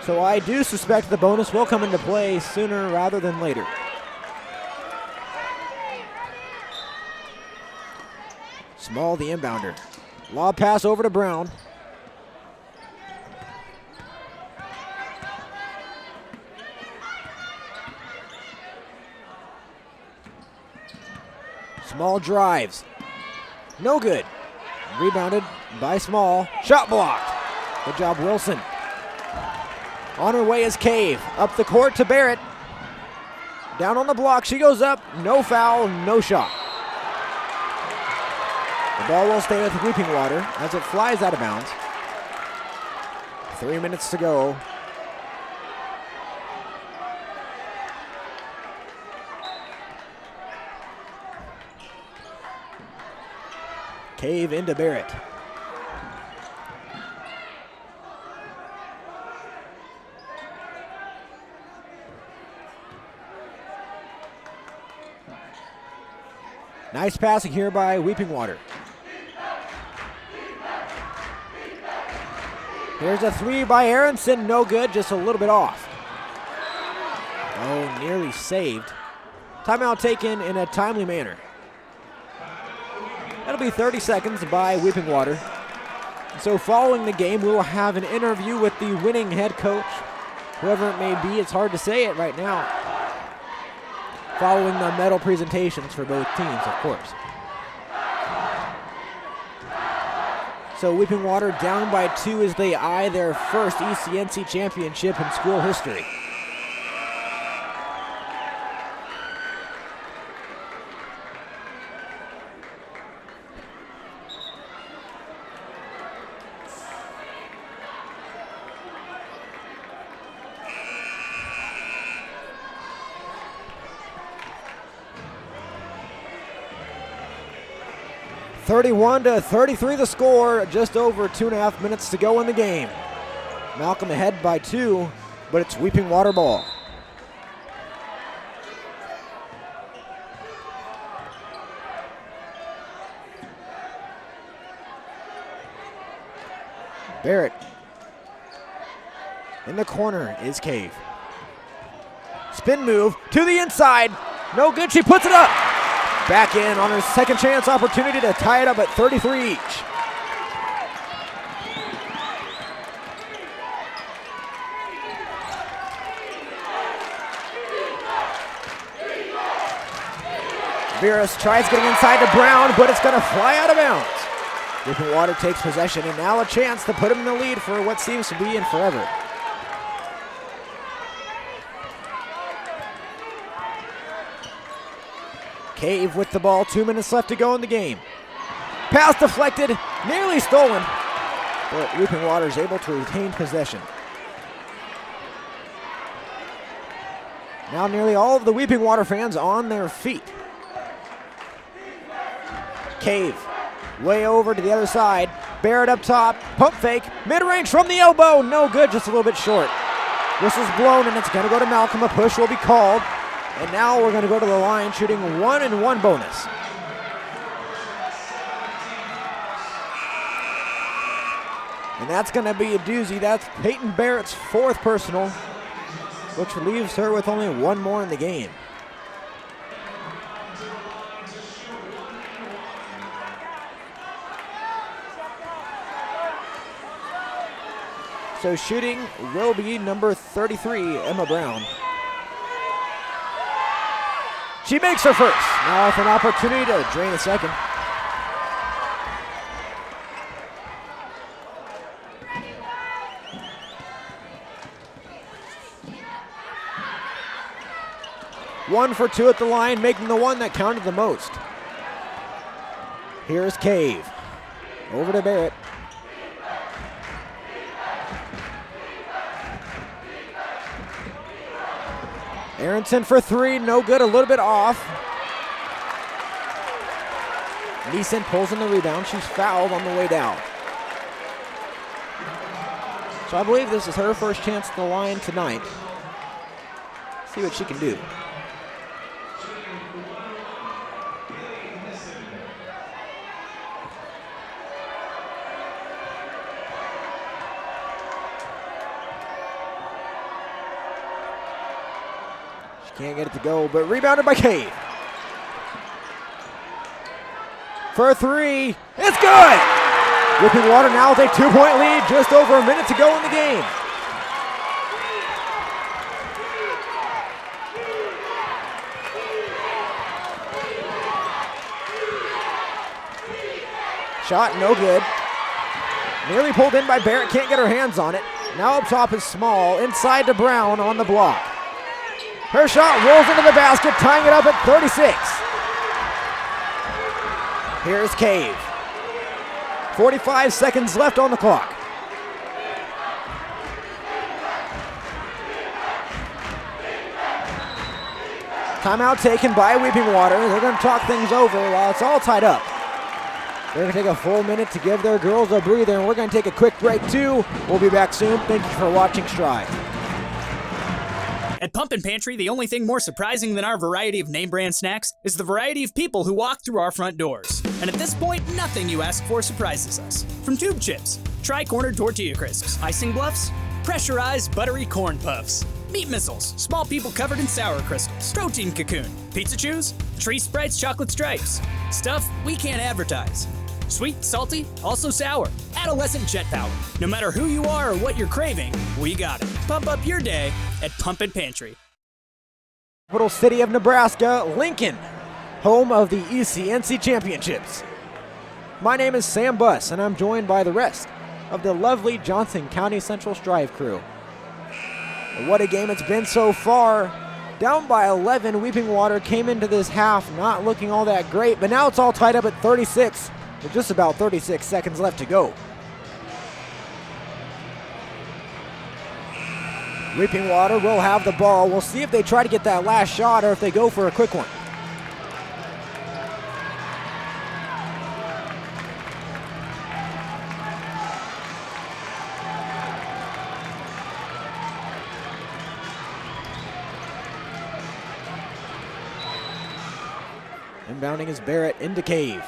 So I do suspect the bonus will come into play sooner rather than later. Small, the inbounder. Lob pass over to Brown. Small drives. No good. Rebounded by Small. Shot blocked. Good job, Wilson. On her way is Cave. Up the court to Barrett. Down on the block. She goes up. No foul, no shot. The ball will stay with Weeping Water as it flies out of bounds. 3 minutes to go. Cave into Barrett. Nice passing here by Weeping Water. Here's a 3 by Aronson. No good, just a little bit off. Oh, nearly saved. Timeout taken in a timely manner. That'll be 30 seconds by Weeping Water. So following the game, we will have an interview with the winning head coach. Whoever it may be, it's hard to say it right now. Following the medal presentations for both teams, of course. So Weeping Water down by 2 as they eye their first ECNC championship in school history. (31-33) the score, just over 2.5 minutes to go in the game. Malcolm ahead by 2, but it's Weeping Water ball. Barrett. In the corner is Cave. Spin move to the inside. No good, she puts it up. Back in on her second chance opportunity to tie it up at 33 each. Veras tries getting inside to Brown, but it's going to fly out of bounds. Weeping Water takes possession, and now a chance to put him in the lead for what seems to be in forever. Cave with the ball, 2 minutes left to go in the game. Pass deflected, nearly stolen, but Weeping Water is able to retain possession. Now nearly all of the Weeping Water fans on their feet. Cave, way over to the other side. Barrett up top, pump fake, mid-range from the elbow, no good, just a little bit short. Whistle's blown and it's gonna go to Malcolm, a push will be called. And now we're gonna go to the line shooting 1-and-1 bonus. And that's gonna be a doozy. That's Peyton Barrett's 4th personal, which leaves her with only one more in the game. So shooting will be number 33, Emma Brown. She makes her first. Now with an opportunity to drain a second. One for 2 at the line, making the one that counted the most. Here's Cave. Over to Barrett. Aronson for 3, no good, a little bit off. Neeson pulls in the rebound. She's fouled on the way down. So I believe this is her first chance at the line tonight. See what she can do. Can't get it to go, but rebounded by Cave. For 3, it's good! Weeping Water now with a 2-point lead, just over a minute to go in the game. Shot no good. Nearly pulled in by Barrett, can't get her hands on it. Now up top is Small, inside to Brown on the block. Her shot rolls into the basket, tying it up at 36. Here's Cave. 45 seconds left on the clock. Timeout taken by Weeping Water. They're going to talk things over while it's all tied up. They're going to take a full minute to give their girls a breather, and we're going to take a quick break too. We'll be back soon. Thank you for watching Striv. At Pumpkin Pantry, the only thing more surprising than our variety of name brand snacks is the variety of people who walk through our front doors. And at this point, nothing you ask for surprises us. From tube chips, tri-cornered tortilla crisps, icing bluffs, pressurized buttery corn puffs, meat missiles, small people covered in sour crystals, protein cocoon, pizza chews, tree sprites, chocolate stripes, stuff we can't advertise. Sweet, salty, also sour, adolescent jet power. No matter who you are or what you're craving, we got it. Pump up your day at Pumpkin Pantry. Capital city of Nebraska, Lincoln, home of the ECNC championships. My name is Sam Buss, and I'm joined by the rest of the lovely Johnson County Central Striv crew. What a game it's been so far. Down by 11, Weeping Water came into this half not looking all that great, but now it's all tied up at 36. With just about 36 seconds left to go. Weeping Water will have the ball. We'll see if they try to get that last shot or if they go for a quick one. Inbounding is Barrett into Cave.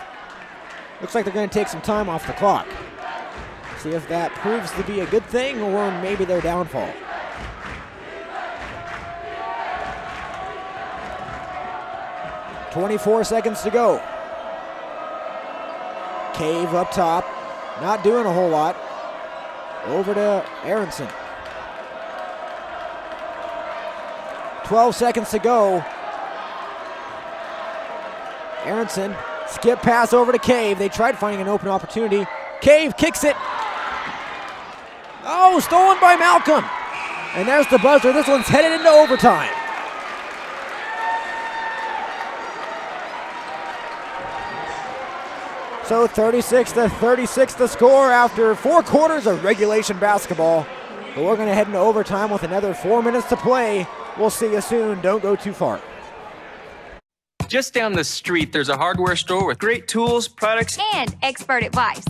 Looks like they're going to take some time off the clock. See if that proves to be a good thing or maybe their downfall. "24 seconds to go. Cave up top, not doing a whole lot. Over to Aronson. 12 seconds to go. Aronson, skip pass over to Cave. They tried finding an open opportunity. Cave kicks it. Oh, stolen by Malcolm. And there's the buzzer. This one's headed into overtime. So 36-36 the score after 4 quarters of regulation basketball. But we're going to head into overtime with another 4 minutes to play. We'll see you soon. Don't go too far. Just down the street, there's a hardware store with great tools, products, And expert advice.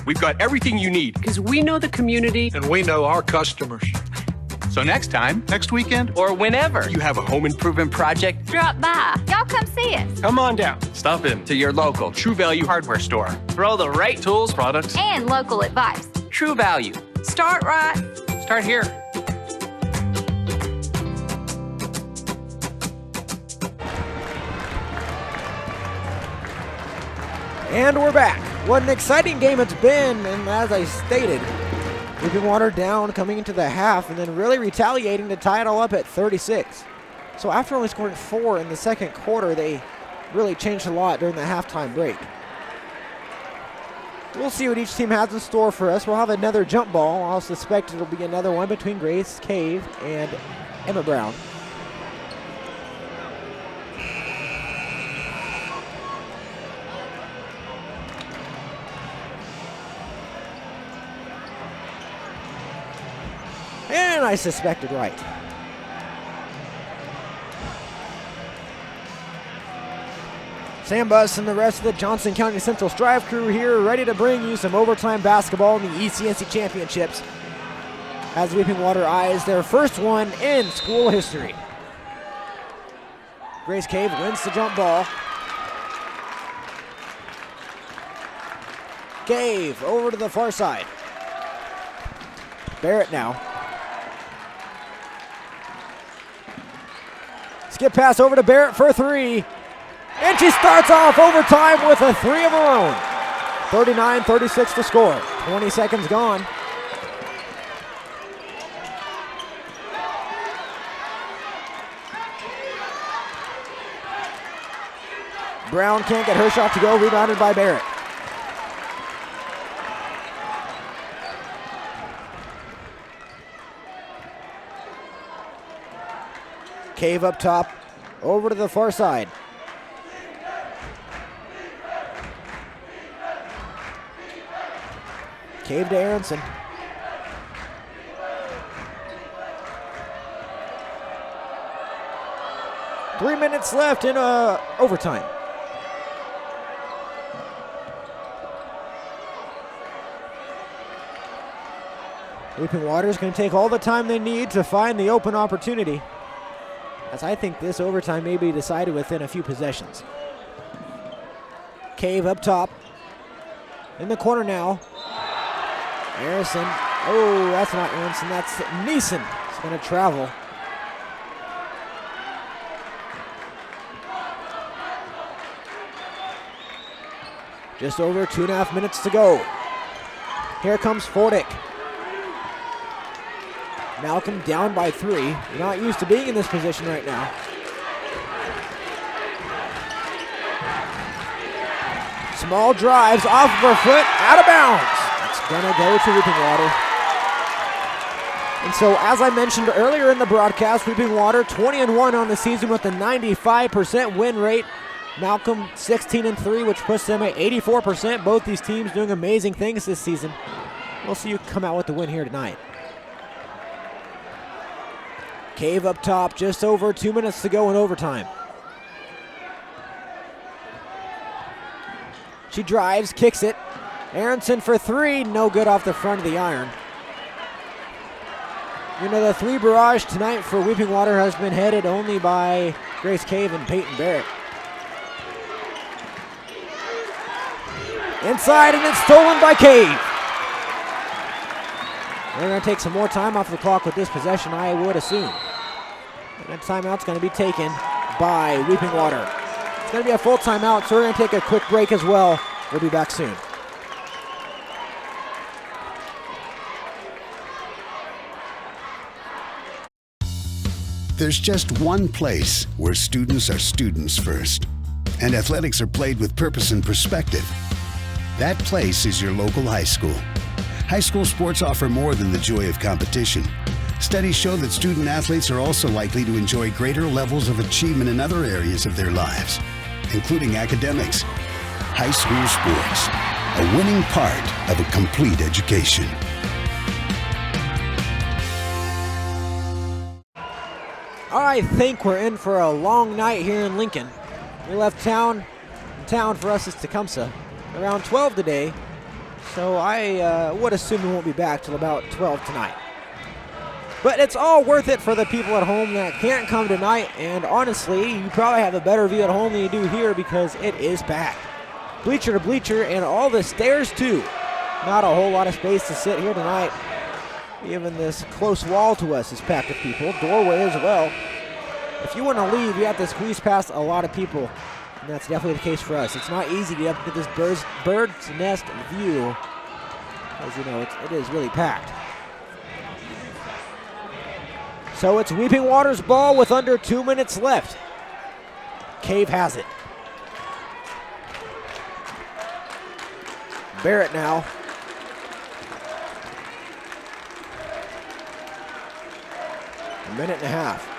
We've got everything you need. Because we know the community. And we know our customers. So next time, next weekend, or whenever you have a home improvement project, Drop by. Y'all come see us. come on down. Stop in to your local True Value hardware store for all the right tools, products, And local advice. True Value. Start right. Start here. And we're back. What an exciting game it's been, and as I stated, Weeping Water down coming into the half and then really retaliating to tie it all up at 36. So after only scoring 4 in the second quarter, they really changed a lot during the halftime break. We'll see what each team has in store for us. We'll have another jump ball. I'll suspect it'll be another one between Grace Cave and Emma Brown. And I suspected right. Sam Buss and the rest of the Johnson County Central Striv crew here, ready to bring you some overtime basketball in the ECNC Championships as Weeping Water eyes their first one in school history. Grace Cave wins the jump ball. Cave over to the far side. Barrett now. Skip pass over to Barrett for 3. And she starts off overtime with a 3 of her own. 39-36 to score. 20 seconds gone. Brown can't get her shot to go. Rebounded by Barrett. Cave up top, over to the far side. Cave to Aronson. Three minutes left in overtime. Weeping Water is going to take all the time they need to find the open opportunity, as I think this overtime may be decided within a few possessions. Cave up top. In the corner now. Harrison. Oh, that's not Aronson. That's Neeson. He's going to travel. Just over 2.5 minutes to go. Here comes Fordick. Malcolm down by 3. You're not used to being in this position right now. Small drives off of her foot, out of bounds. It's gonna go to Weeping Water. And so, as I mentioned earlier in the broadcast, Weeping Water 20-1 on the season with a 95% win rate. Malcolm 16-3, which puts them at 84%. Both these teams doing amazing things this season. We'll see you come out with the win here tonight. Cave up top, just over 2 minutes to go in overtime. She drives, kicks it. Aronson for 3, no good off the front of the iron. You know, the 3 barrage tonight for Weeping Water has been headed only by Grace Cave and Peyton Barrett. Inside, and it's stolen by Cave. They're going to take some more time off the clock with this possession, I would assume. And that timeout's going to be taken by Weeping Water. It's going to be a full timeout, so we're going to take a quick break as well. We'll be back soon. There's just one place where students are students first, and athletics are played with purpose and perspective. That place is your local high school. High school sports offer more than the joy of competition. Studies show that student athletes are also likely to enjoy greater levels of achievement in other areas of their lives, including academics. High school sports, a winning part of a complete education. I think we're in for a long night here in Lincoln. We left town for us is Tecumseh around 12 today, so I would assume we won't be back till about 12 tonight. But it's all worth it for the people at home that can't come tonight, and honestly, you probably have a better view at home than you do here because it is packed. Bleacher to bleacher, and all the stairs too. Not a whole lot of space to sit here tonight. Even this close wall to us is packed with people. Doorway as well. If you want to leave, you have to squeeze past a lot of people, and that's definitely the case for us. It's not easy to get this bird's nest view, as you know, it is really packed. So it's Weeping Waters ball with under 2 minutes left. Cave has it. Barrett now. A minute and a half.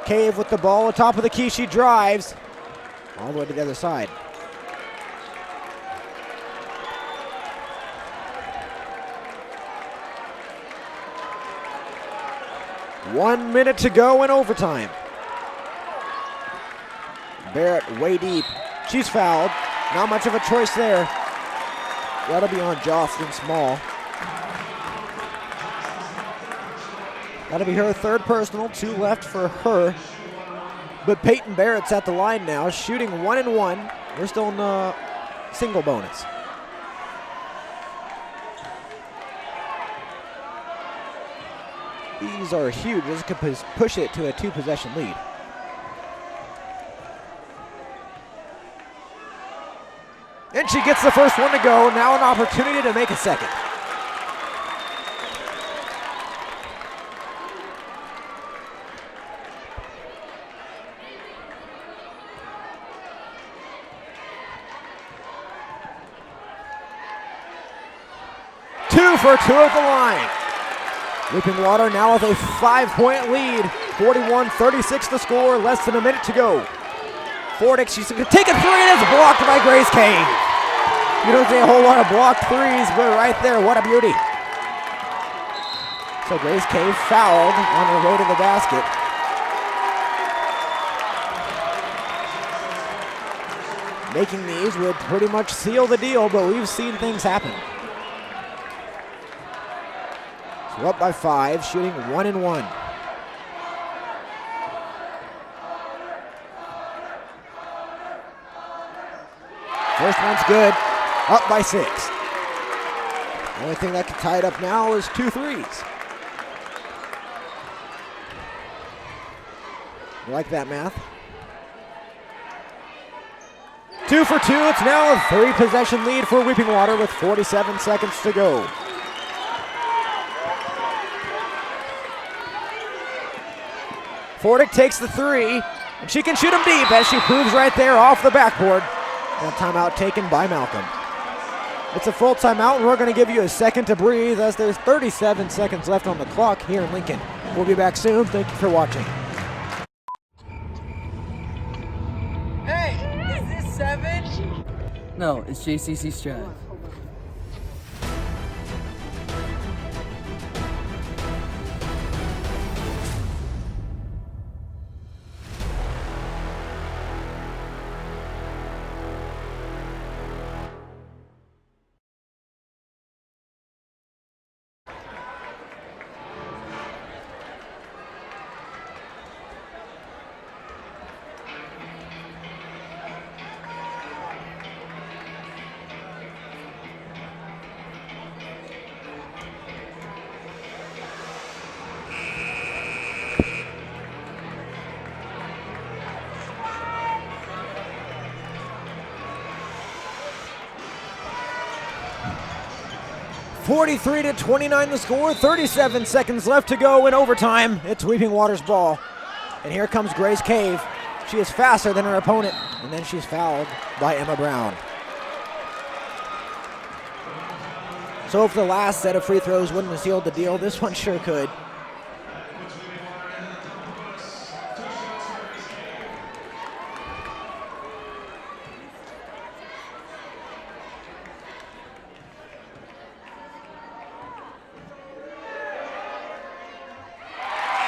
Cave with the ball atop of the key. She drives all the way to the other side. One minute to go in overtime. Barrett way deep. She's fouled. Not much of a choice there. That'll be on Jocelyn Small. That'll be her third personal, 2 left for her. But Peyton Barrett's at the line now, shooting 1 and 1. We're still in the single bonus. These are huge. This could push it to a 2-possession lead. And she gets the first one to go. Now an opportunity to make a second. Two for 2 at the line. Weeping Water now with a 5-point lead. 41-36 to score, less than a minute to go. Fordick, she's going to take a 3 and it's blocked by Grace Cave. You don't see a whole lot of blocked threes, but right there, what a beauty. So Grace Cave fouled on her way to the basket. Making these would pretty much seal the deal, but we've seen things happen. So up by 5, shooting 1 and 1. First one's good, up by 6. The only thing that can tie it up now is 2 threes. You like that math? 2 for 2, it's now a 3-possession lead for Weeping Water with 47 seconds to go. Fordick takes the 3, and she can shoot him deep as she proves right there off the backboard. And a timeout taken by Malcolm. It's a full timeout, and we're going to give you a second to breathe as there's 37 seconds left on the clock here in Lincoln. We'll be back soon. Thank you for watching. Hey, is this 7? No, it's JCC Striv. (43-29) the score, 37 seconds left to go in overtime. It's Weeping Water's ball. And here comes Grace Cave. She is faster than her opponent, and then she's fouled by Emma Brown. So if the last set of free throws wouldn't have sealed the deal, this one sure could.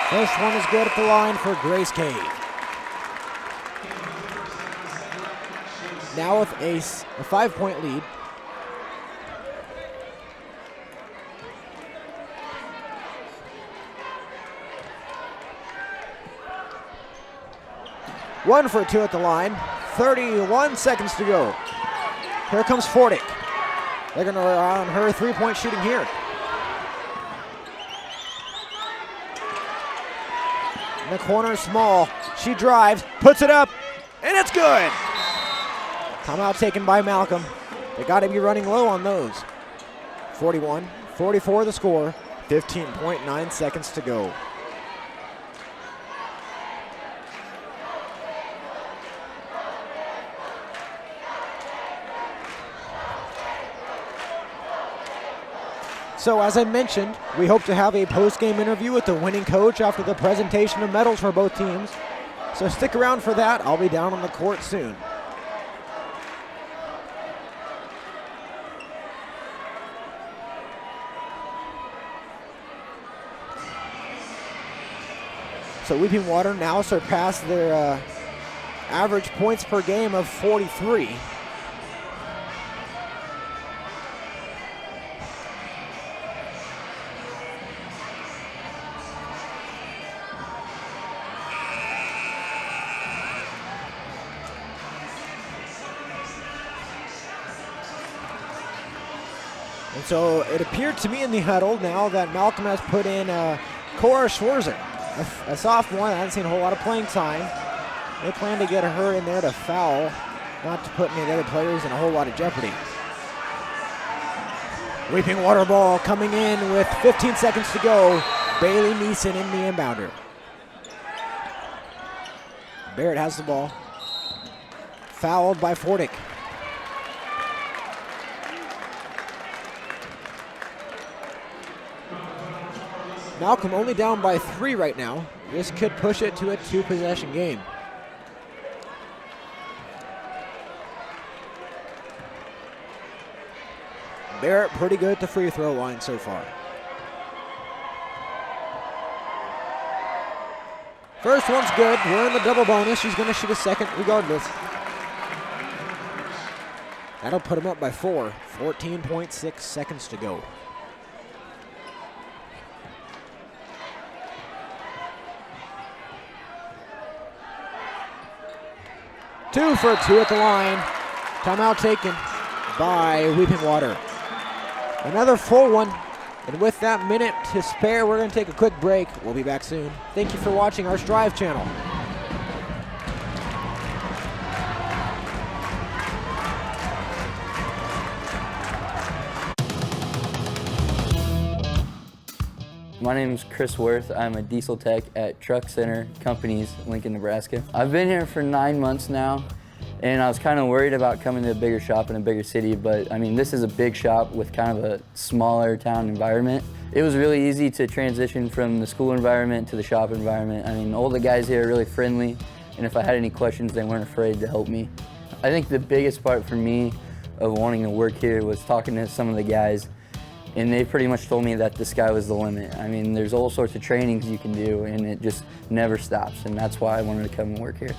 First one is good at the line for Grace Cave. Now with a 5-point lead. One for two at the line. 31 seconds to go. Here comes Fordick. They're going to rely on her three-point shooting here. In the corner, Small. She drives, puts it up, and it's good. Timeout taken by Malcolm. They got to be running low on those. 41-44 the score. 15.9 seconds to go. So as I mentioned, we hope to have a post-game interview with the winning coach after the presentation of medals for both teams. So stick around for that. I'll be down on the court soon. So Weeping Water now surpassed their average points per game of 43. And so it appeared to me in the huddle now that Malcolm has put in Cora Schwarzer, a sophomore that hasn't seen a whole lot of playing time. They plan to get her in there to foul, not to put any of the other players in a whole lot of jeopardy. Weeping Water ball coming in with 15 seconds to go. Bailey Neeson in the inbounder. Barrett has the ball. Fouled by Fordick. Malcolm only down by 3 right now. This could push it to a 2-possession game. Barrett pretty good at the free throw line so far. First one's good. We're in the double bonus. She's going to shoot a second regardless. That'll put him up by 4. 14.6 seconds to go. Two for two at the line. Timeout taken by Weeping Water. Another full one. And with that minute to spare, we're going to take a quick break. We'll be back soon. Thank you for watching our Striv channel. My name is Chris Worth. I'm a diesel tech at Truck Center Companies, Lincoln, Nebraska. I've been here for 9 months now, and I was kind of worried about coming to a bigger shop in a bigger city, but I mean, this is a big shop with kind of a smaller town environment. It was really easy to transition from the school environment to the shop environment. I mean, all the guys here are really friendly, and if I had any questions, they weren't afraid to help me. I think the biggest part for me of wanting to work here was talking to some of the guys, and they pretty much told me that the sky was the limit. I mean, there's all sorts of trainings you can do, and it just never stops, and that's why I wanted to come and work here.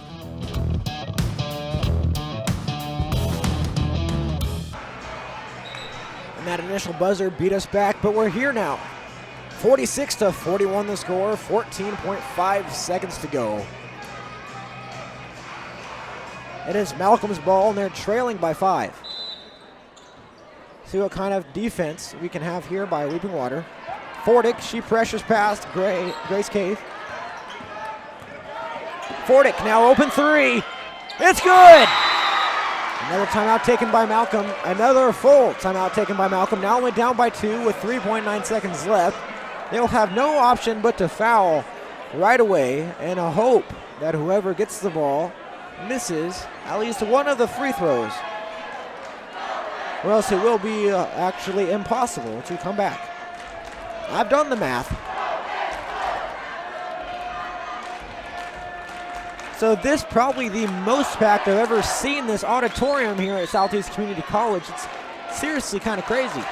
And that initial buzzer beat us back, but we're here now. 46-41 the score, 14.5 seconds to go. It is Malcolm's ball, and they're trailing by 5. See what kind of defense we can have here by Weeping Water. Fordick, she pressures past Grace Cave. Fordick now open 3. It's good! Another timeout taken by Malcolm. Another full timeout taken by Malcolm. Now only down by 2 with 3.9 seconds left. They'll have no option but to foul right away and a hope that whoever gets the ball misses at least one of the free throws, or else it will be actually impossible to come back. I've done the math. So this probably the most packed I've ever seen this auditorium here at Southeast Community College. It's seriously kind of crazy.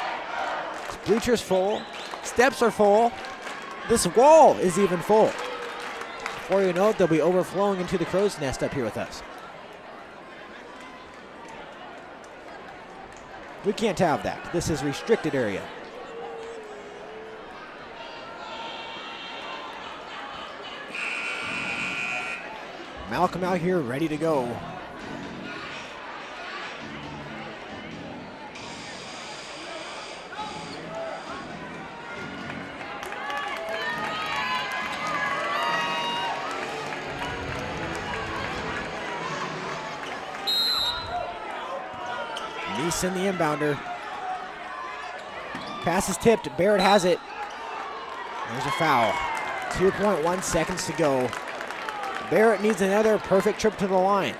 This bleachers full, steps are full, this wall is even full. Before you know it, they'll be overflowing into the crow's nest up here with us. We can't have that. This is restricted area. Malcolm out here ready to go. Neeson the inbounder. Pass is tipped. Barrett has it. There's a foul. 2.1 seconds to go. Barrett needs another perfect trip to the line.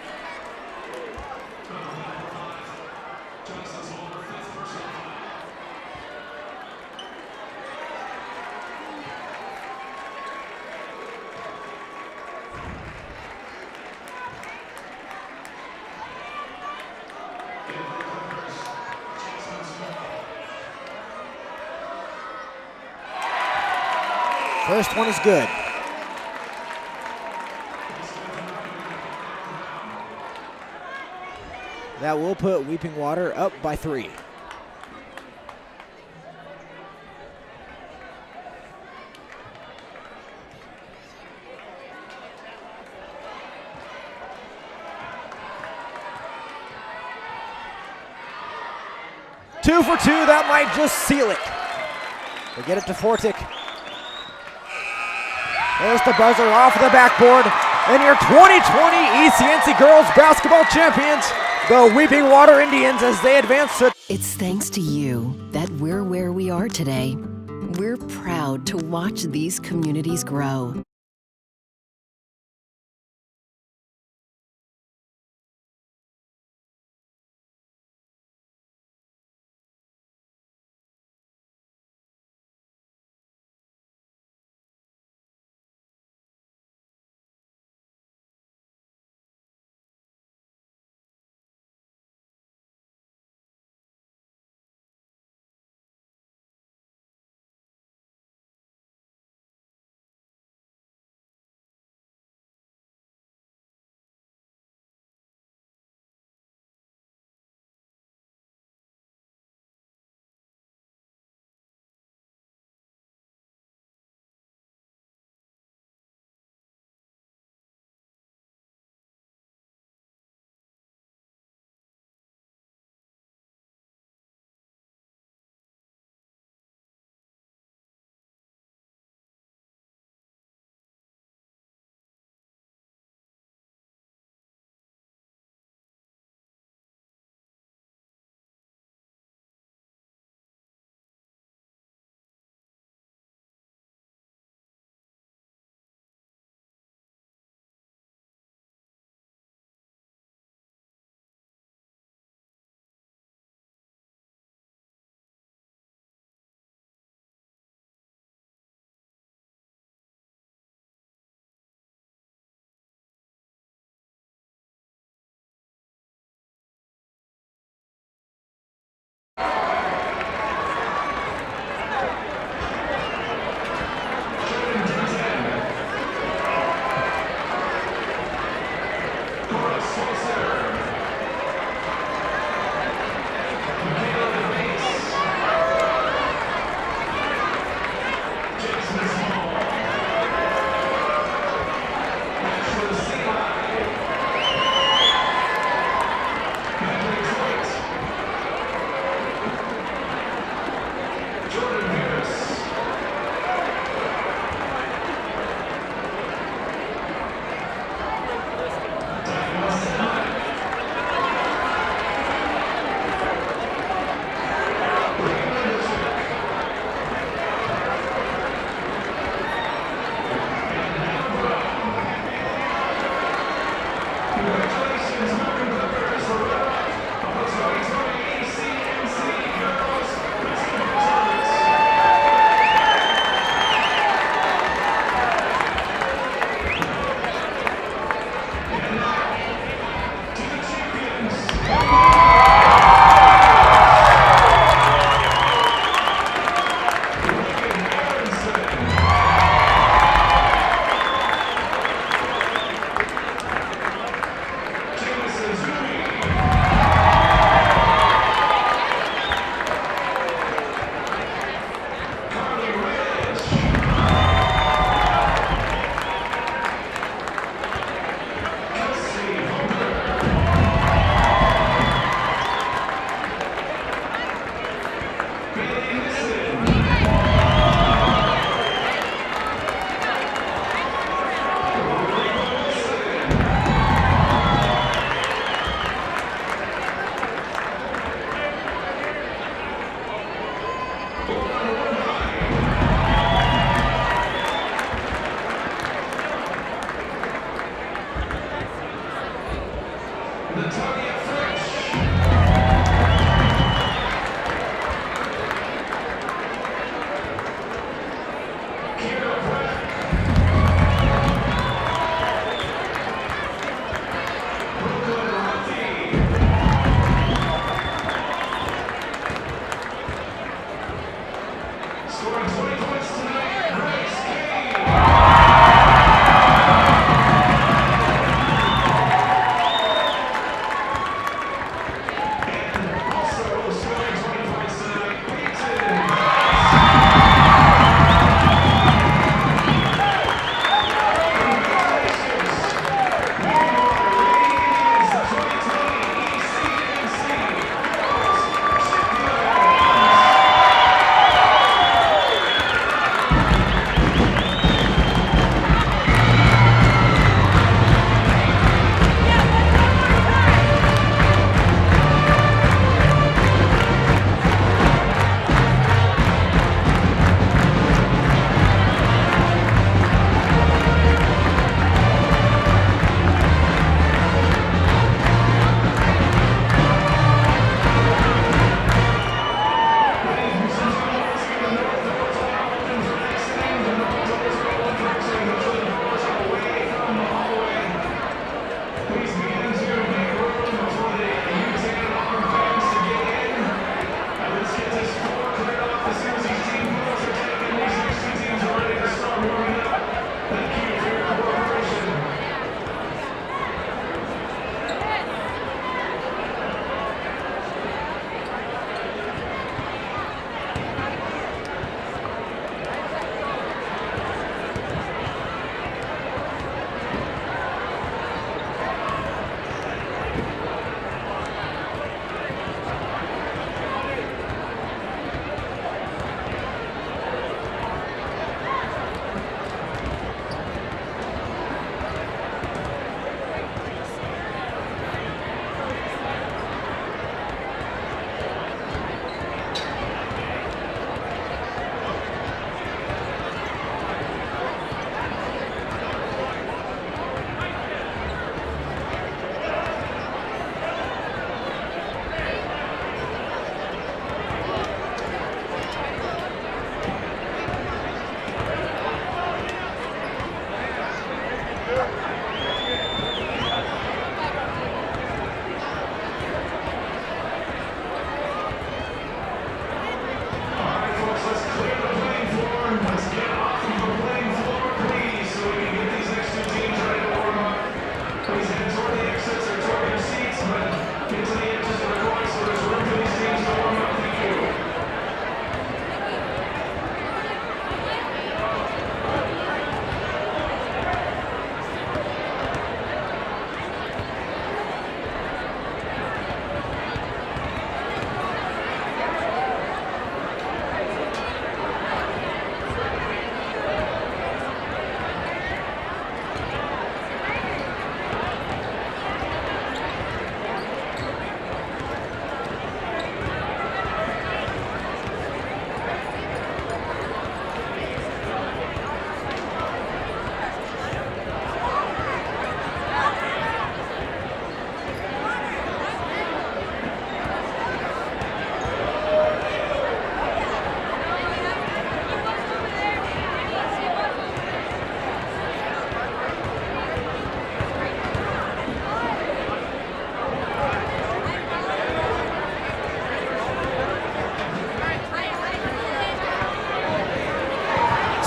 First one is good. That will put Weeping Water up by 3. Two for 2, that might just seal it. They get it to Fortick. There's the buzzer off the backboard. And your 2020 ECNC Girls Basketball Champions, the Weeping Water Indians, as they advance to... It's thanks to you that we're where we are today. We're proud to watch these communities grow.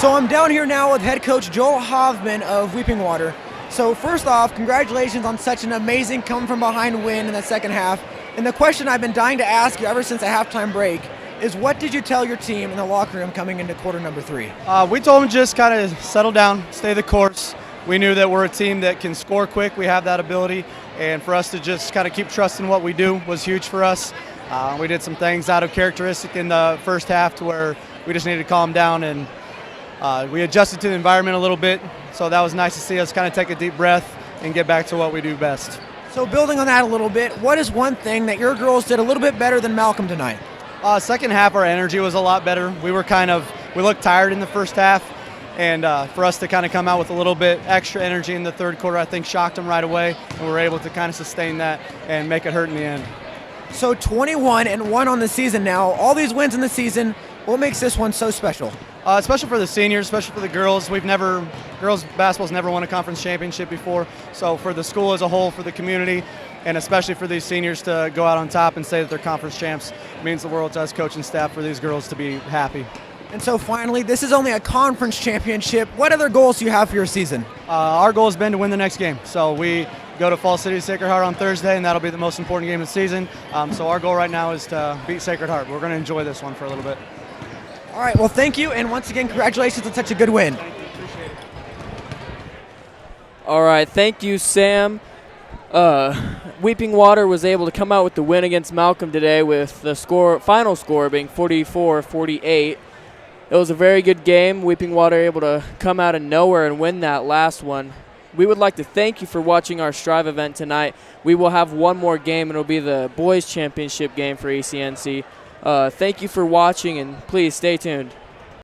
So I'm down here now with head coach Joel Hoffman of Weeping Water. So first off, congratulations on such an amazing come-from-behind win in the second half. And the question I've been dying to ask you ever since the halftime break is, what did you tell your team in the locker room coming into quarter number 3? We told them just kind of settle down, stay the course. We knew that we're a team that can score quick. We have that ability. And for us to just kind of keep trusting what we do was huge for us. We did some things out of characteristic in the first half to where we just needed to calm down, and we adjusted to the environment a little bit. So that was nice to see us kind of take a deep breath and get back to what we do best. So building on that a little bit, what is one thing that your girls did a little bit better than Malcolm tonight? Second half, our energy was a lot better. We looked tired in the first half, and for us to kind of come out with a little bit extra energy in the third quarter, I think shocked them right away, and we were able to kind of sustain that and make it hurt in the end. So 21-1 on the season now. All these wins in the season. What makes this one so special? Special for the seniors, special for the girls. Girls basketball's never won a conference championship before. So for the school as a whole, for the community, and especially for these seniors to go out on top and say that they're conference champs, means the world to us coaching staff for these girls to be happy. And so finally, this is only a conference championship. What other goals do you have for your season? Our goal has been to win the next game. So we go to Falls City Sacred Heart on Thursday, and that'll be the most important game of the season. So our goal right now is to beat Sacred Heart. We're going to enjoy this one for a little bit. All right, well, thank you, and once again, congratulations on such a good win. Thank you, appreciate it. All right, thank you, Sam. Weeping Water was able to come out with the win against Malcolm today with the final score being 44-48. It was a very good game. Weeping Water able to come out of nowhere and win that last one. We would like to thank you for watching our Striv event tonight. We will have one more game, and it will be the boys championship game for ECNC. Thank you for watching, and please stay tuned.